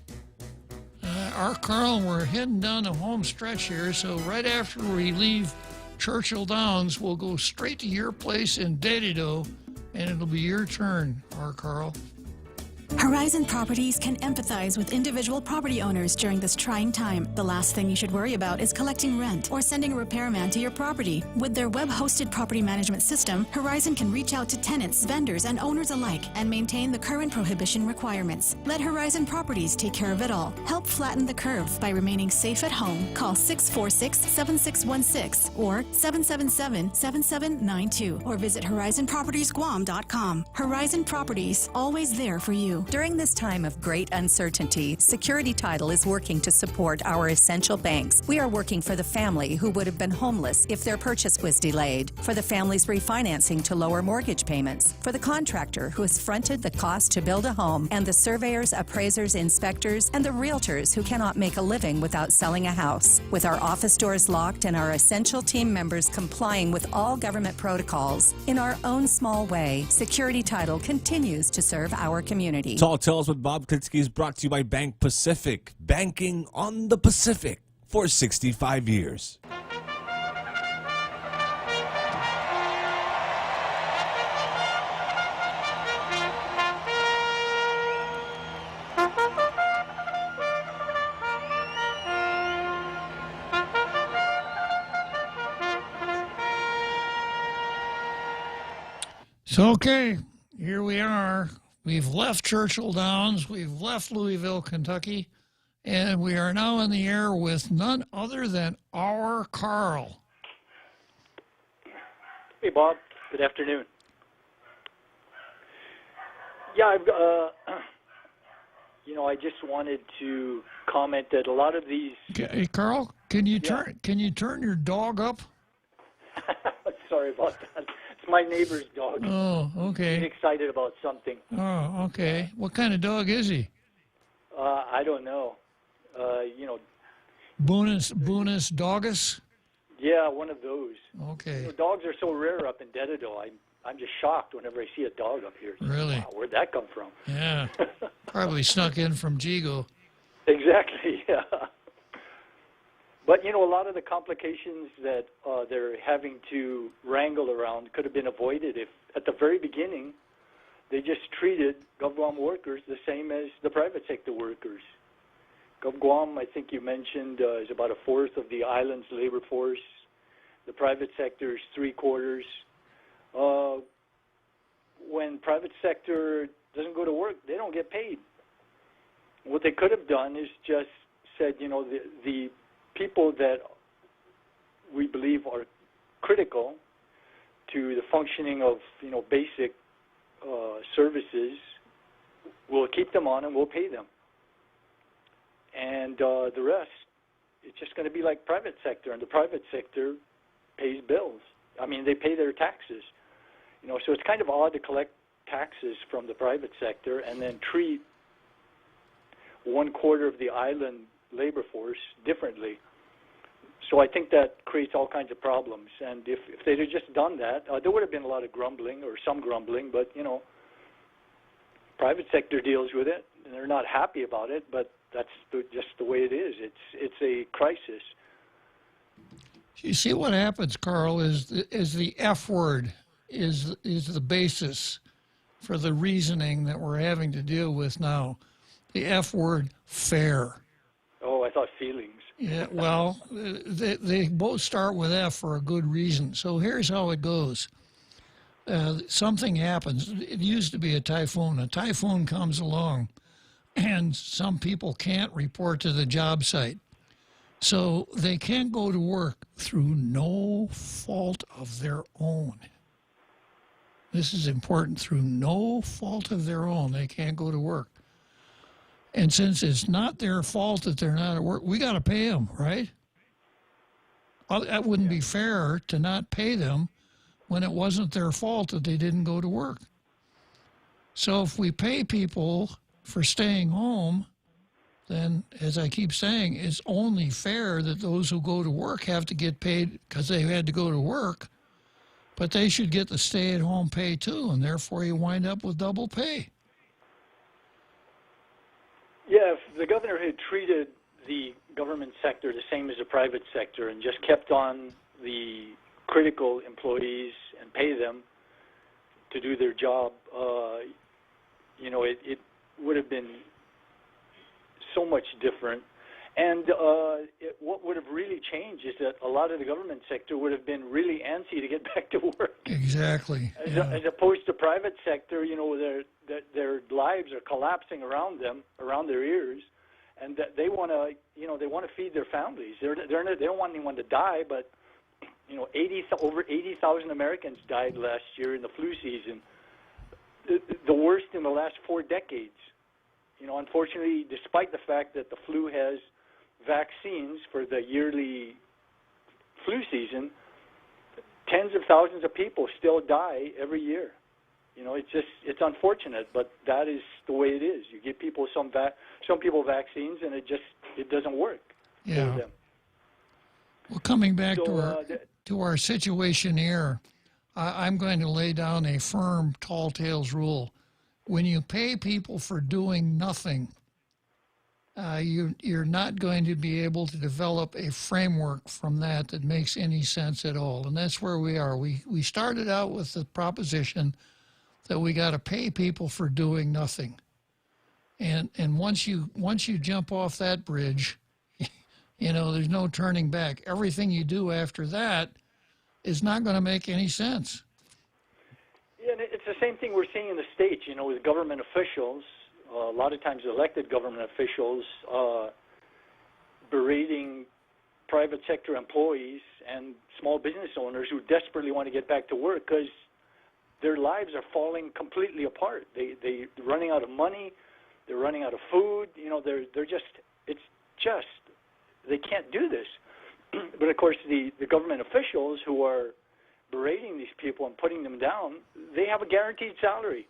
Our Carl, we're heading down the home stretch here, so right after we leave Churchill Downs, we'll go straight to your place in Dedido, and it'll be your turn, our Carl. Horizon Properties can empathize with individual property owners during this trying time. The last thing you should worry about is collecting rent or sending a repairman to your property. With their web-hosted property management system, Horizon can reach out to tenants, vendors, and owners alike and maintain the current prohibition requirements. Let Horizon Properties take care of it all. Help flatten the curve by remaining safe at home. Call 646-7616 or 777-7792 or visit horizonpropertiesguam.com. Horizon Properties, always there for you. During this time of great uncertainty, Security Title is working to support our essential banks. We are working for the family who would have been homeless if their purchase was delayed, for the families refinancing to lower mortgage payments, for the contractor who has fronted the cost to build a home, and the surveyors, appraisers, inspectors, and the realtors who cannot make a living without selling a house. With our office doors locked and our essential team members complying with all government protocols, in our own small way, Security Title continues to serve our community. Tall Tales with Bob Klitzkie is brought to you by Bank Pacific. Banking on the Pacific for 65 years. So, okay, here we are. We've left Churchill Downs, we've left Louisville, Kentucky, and we are now in the air with none other than our Carl. Hey, Bob. Good afternoon. Yeah, I just wanted to comment that a lot of these. Hey, Carl, can you turn your dog up? Sorry about that. It's my neighbor's dog. Oh, okay. He's excited about something. Oh, okay. What kind of dog is he? I don't know. Bunis Dogus? Yeah, one of those. Okay. Dogs are so rare up in Dedido. I'm just shocked whenever I see a dog up here. Really? Wow, where'd that come from? Yeah. Probably snuck in from Jigo. Exactly, yeah. But, a lot of the complications that they're having to wrangle around could have been avoided if, at the very beginning, they just treated GovGuam workers the same as the private sector workers. GovGuam, I think you mentioned, is about a fourth of the island's labor force. The private sector is 3/4. When private sector doesn't go to work, they don't get paid. What they could have done is just said, the people that we believe are critical to the functioning of, basic services, we'll keep them on and we'll pay them. And the rest, it's just going to be like private sector, and the private sector pays bills. I mean, they pay their taxes. So it's kind of odd to collect taxes from the private sector and then treat 1/4 of the island labor force differently. So I think that creates all kinds of problems. And if they'd have just done that, there would have been a lot of grumbling or some grumbling, but, private sector deals with it, and they're not happy about it, but that's just the way it is. It's a crisis. You see what happens, Carl, is the F word is the basis for the reasoning that we're having to deal with now. The F word, fair. Oh, I thought feelings. Yeah, well, they both start with F for a good reason. So here's how it goes. Something happens. It used to be a typhoon. A typhoon comes along, and some people can't report to the job site. So they can't go to work through no fault of their own. This is important. Through no fault of their own, they can't go to work. And since it's not their fault that they're not at work, we got to pay them, right? Well, that wouldn't be fair to not pay them when it wasn't their fault that they didn't go to work. So if we pay people for staying home, then, as I keep saying, it's only fair that those who go to work have to get paid because they had to go to work, but they should get the stay-at-home pay too, and therefore you wind up with double pay. Yeah, if the governor had treated the government sector the same as the private sector and just kept on the critical employees and pay them to do their job, it would have been so much different. And what would have really changed is that a lot of the government sector would have been really antsy to get back to work. Exactly. As opposed to private sector, their lives are collapsing around them, around their ears, and that they want to feed their families. They don't want anyone to die, but over 80,000 Americans died last year in the flu season, the worst in the last 4 decades. Unfortunately, despite the fact that the flu has vaccines for the yearly flu season, tens of thousands of people still die every year. It's unfortunate, but that is the way it is. You give people some people vaccines, and it doesn't work for them. Well, coming back to our situation here, I'm going to lay down a firm tall tales rule. When you pay people for doing nothing, you're not going to be able to develop a framework from that makes any sense at all. And that's where we are. We started out with the proposition that we got to pay people for doing nothing. And once you jump off that bridge, there's no turning back. Everything you do after that is not going to make any sense. Yeah, and it's the same thing we're seeing in the States, with government officials, a lot of times elected government officials, berating private sector employees and small business owners who desperately want to get back to work because their lives are falling completely apart. They're running out of money. They're running out of food. They can't do this. But of course, the government officials who are berating these people and putting them down, they have a guaranteed salary.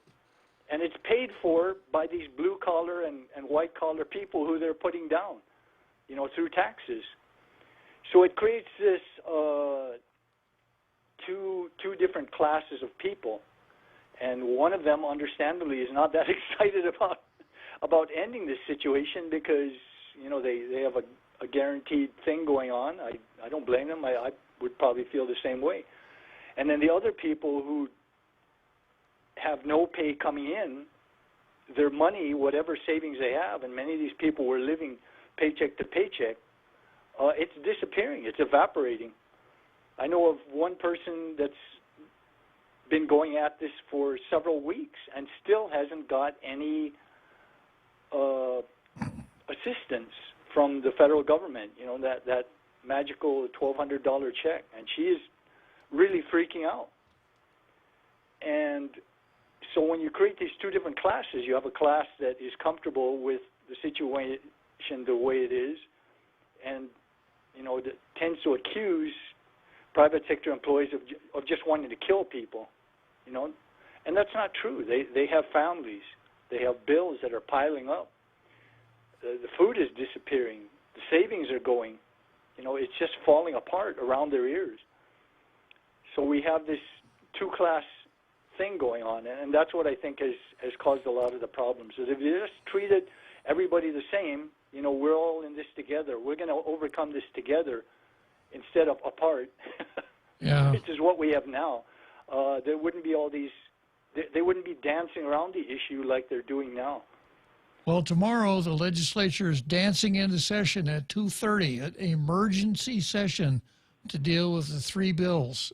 And it's paid for by these blue-collar and white-collar people who they're putting down, through taxes. So it creates this two different classes of people. And one of them, understandably, is not that excited about ending this situation because, they have a guaranteed thing going on. I don't blame them. I would probably feel the same way. And then the other people who have no pay coming in, their money, whatever savings they have, and many of these people were living paycheck to paycheck, it's disappearing. It's evaporating. I know of one person that's been going at this for several weeks and still hasn't got any assistance from the federal government, that magical $1,200 check. And she is really freaking out. And so when you create these two different classes, you have a class that is comfortable with the situation the way it is and, that tends to accuse private sector employees of just wanting to kill people, And that's not true. They have families. They have bills that are piling up. The food is disappearing. The savings are going. It's just falling apart around their ears. So we have this two-class thing going on, and that's what I think has caused a lot of the problems. Is if you just treated everybody the same, we're all in this together. We're going to overcome this together instead of apart, which is what we have now. There wouldn't be all these. They wouldn't be dancing around the issue like they're doing now. Well, tomorrow the legislature is dancing into session at 2:30, an emergency session to deal with the 3 bills.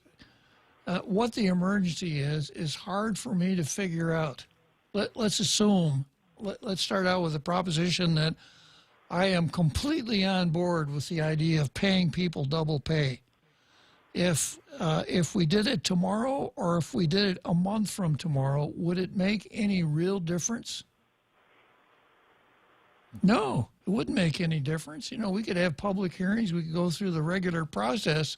What the emergency is hard for me to figure out. Let's assume let's start out with the proposition that I am completely on board with the idea of paying people double pay. If we did it tomorrow or if we did it a month from tomorrow, would it make any real difference? No, it wouldn't make any difference. You know, we could have public hearings, we could go through the regular process,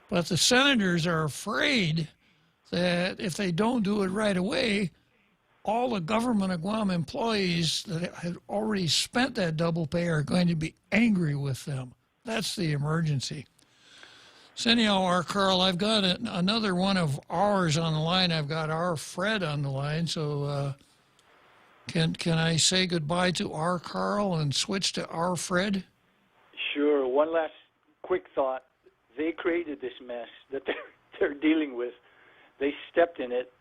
but the senators are afraid that if they don't do it right away, all the government of Guam employees that had already spent that double pay are going to be angry with them. That's the emergency. So anyhow, our Carl, I've got another one of ours on the line. I've got our Fred on the line. So can I say goodbye to our Carl and switch to our Fred? Sure. One last quick thought. They created this mess that they're dealing with. They stepped in it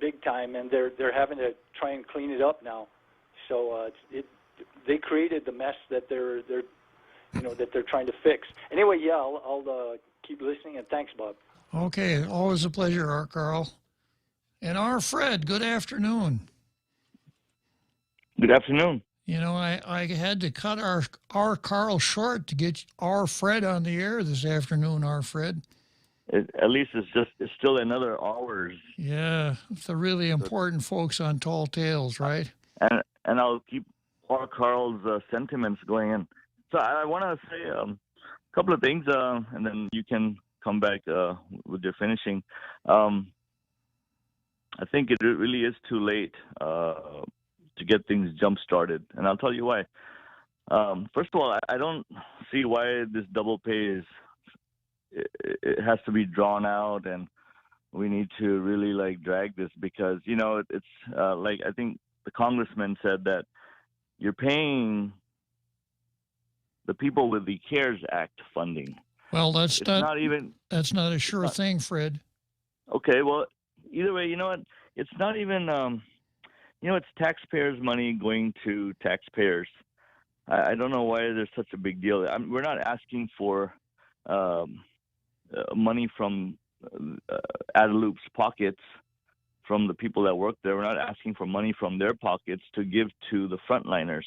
big time, and they're having to try and clean it up now. So they created the mess that they're trying to fix. Anyway, yeah, I'll keep listening, and thanks, Bob. Okay, always a pleasure, our Carl. And our Fred, good afternoon. Good afternoon. You know, I had to cut our Carl short to get our Fred on the air this afternoon, our Fred. At least it's still another hours. Yeah, it's the really important folks on Tall Tales, right? And I'll keep our Carl's sentiments going in. So I want to say a couple of things, and then you can come back with your finishing. I think it really is too late to get things jump-started, and I'll tell you why. First of all, I don't see why this double pay it has to be drawn out, and we need to really drag this because it's like I think the congressman said that you're paying the people with the CARES Act funding. Well, that's not a sure thing, Fred. Okay, well, either way, you know what? It's not even it's taxpayers' money going to taxpayers. I don't know why there's such a big deal. We're not asking for money from Adeloop's pockets, from the people that work there. We're not asking for money from their pockets to give to the frontliners.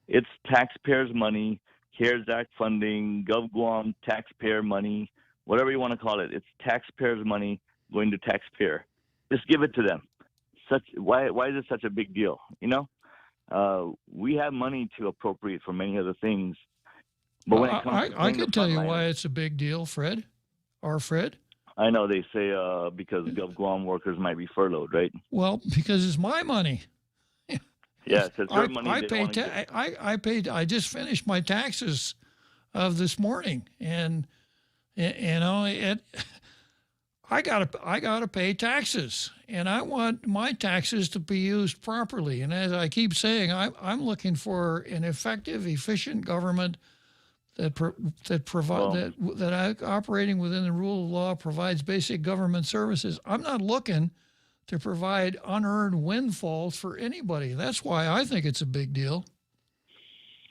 It's taxpayers' money, CARES Act funding, GovGuam taxpayer money, whatever you want to call it. It's taxpayers' money going to taxpayer. Just give it to them. Why is it such a big deal? We have money to appropriate for many other things. But when it comes I can tell you why it's a big deal, Fred. Our Fred? I know they say because GovGuam workers might be furloughed, right? Well, because it's my money. Yeah, it's their money. I just finished my taxes of this morning, and I gotta pay taxes, and I want my taxes to be used properly. And as I keep saying, I'm looking for an effective, efficient government that operating within the rule of law provides basic government services. I'm not looking to provide unearned windfalls for anybody. That's why I think it's a big deal.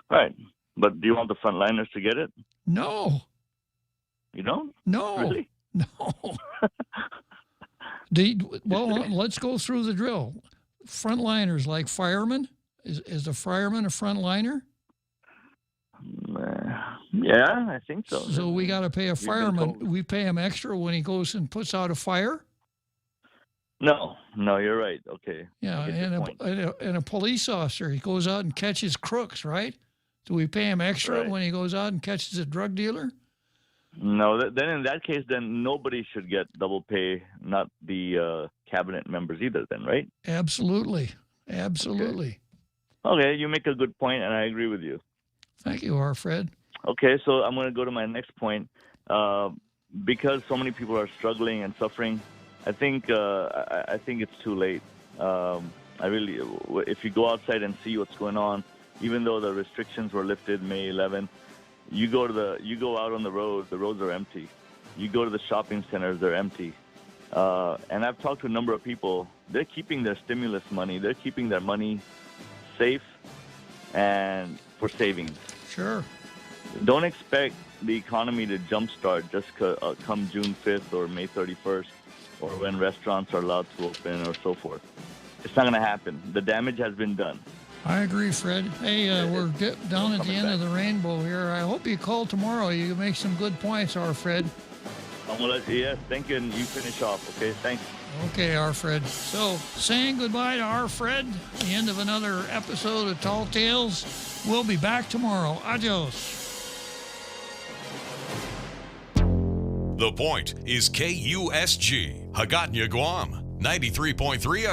Right. But do you want the frontliners to get it? No. You don't? No. Really? No. Well, let's go through the drill. Frontliners like firemen. Is a fireman a frontliner? Yeah, I think so. So we got to pay a fireman. We pay him extra when he goes and puts out a fire? No, you're right. Okay. Yeah, and a police officer, he goes out and catches crooks, right? Do we pay him extra when he goes out and catches a drug dealer? No, then in that case, then nobody should get double pay, not the cabinet members either then, right? Absolutely. Okay, you make a good point, and I agree with you. Thank you, R. Fred. Okay, so I'm going to go to my next point. Because so many people are struggling and suffering, I think it's too late. If you go outside and see what's going on, even though the restrictions were lifted May 11th, you go out on the roads are empty. You go to the shopping centers, they're empty. And I've talked to a number of people. They're keeping their stimulus money. They're keeping their money safe and for savings. Sure. Don't expect the economy to jumpstart just come June 5th or May 31st or when restaurants are allowed to open or so forth. It's not going to happen. The damage has been done. I agree, Fred. Hey, we're down at the end of the rainbow here. I hope you call tomorrow. You make some good points, our Fred. Yes, thank you, and you finish off, okay? Thanks. Okay, our Fred. So, saying goodbye to our Fred, the end of another episode of Tall Tales. We'll be back tomorrow. Adios. The Point is KUSG, Hagåtña, Guam, 93.3 FM.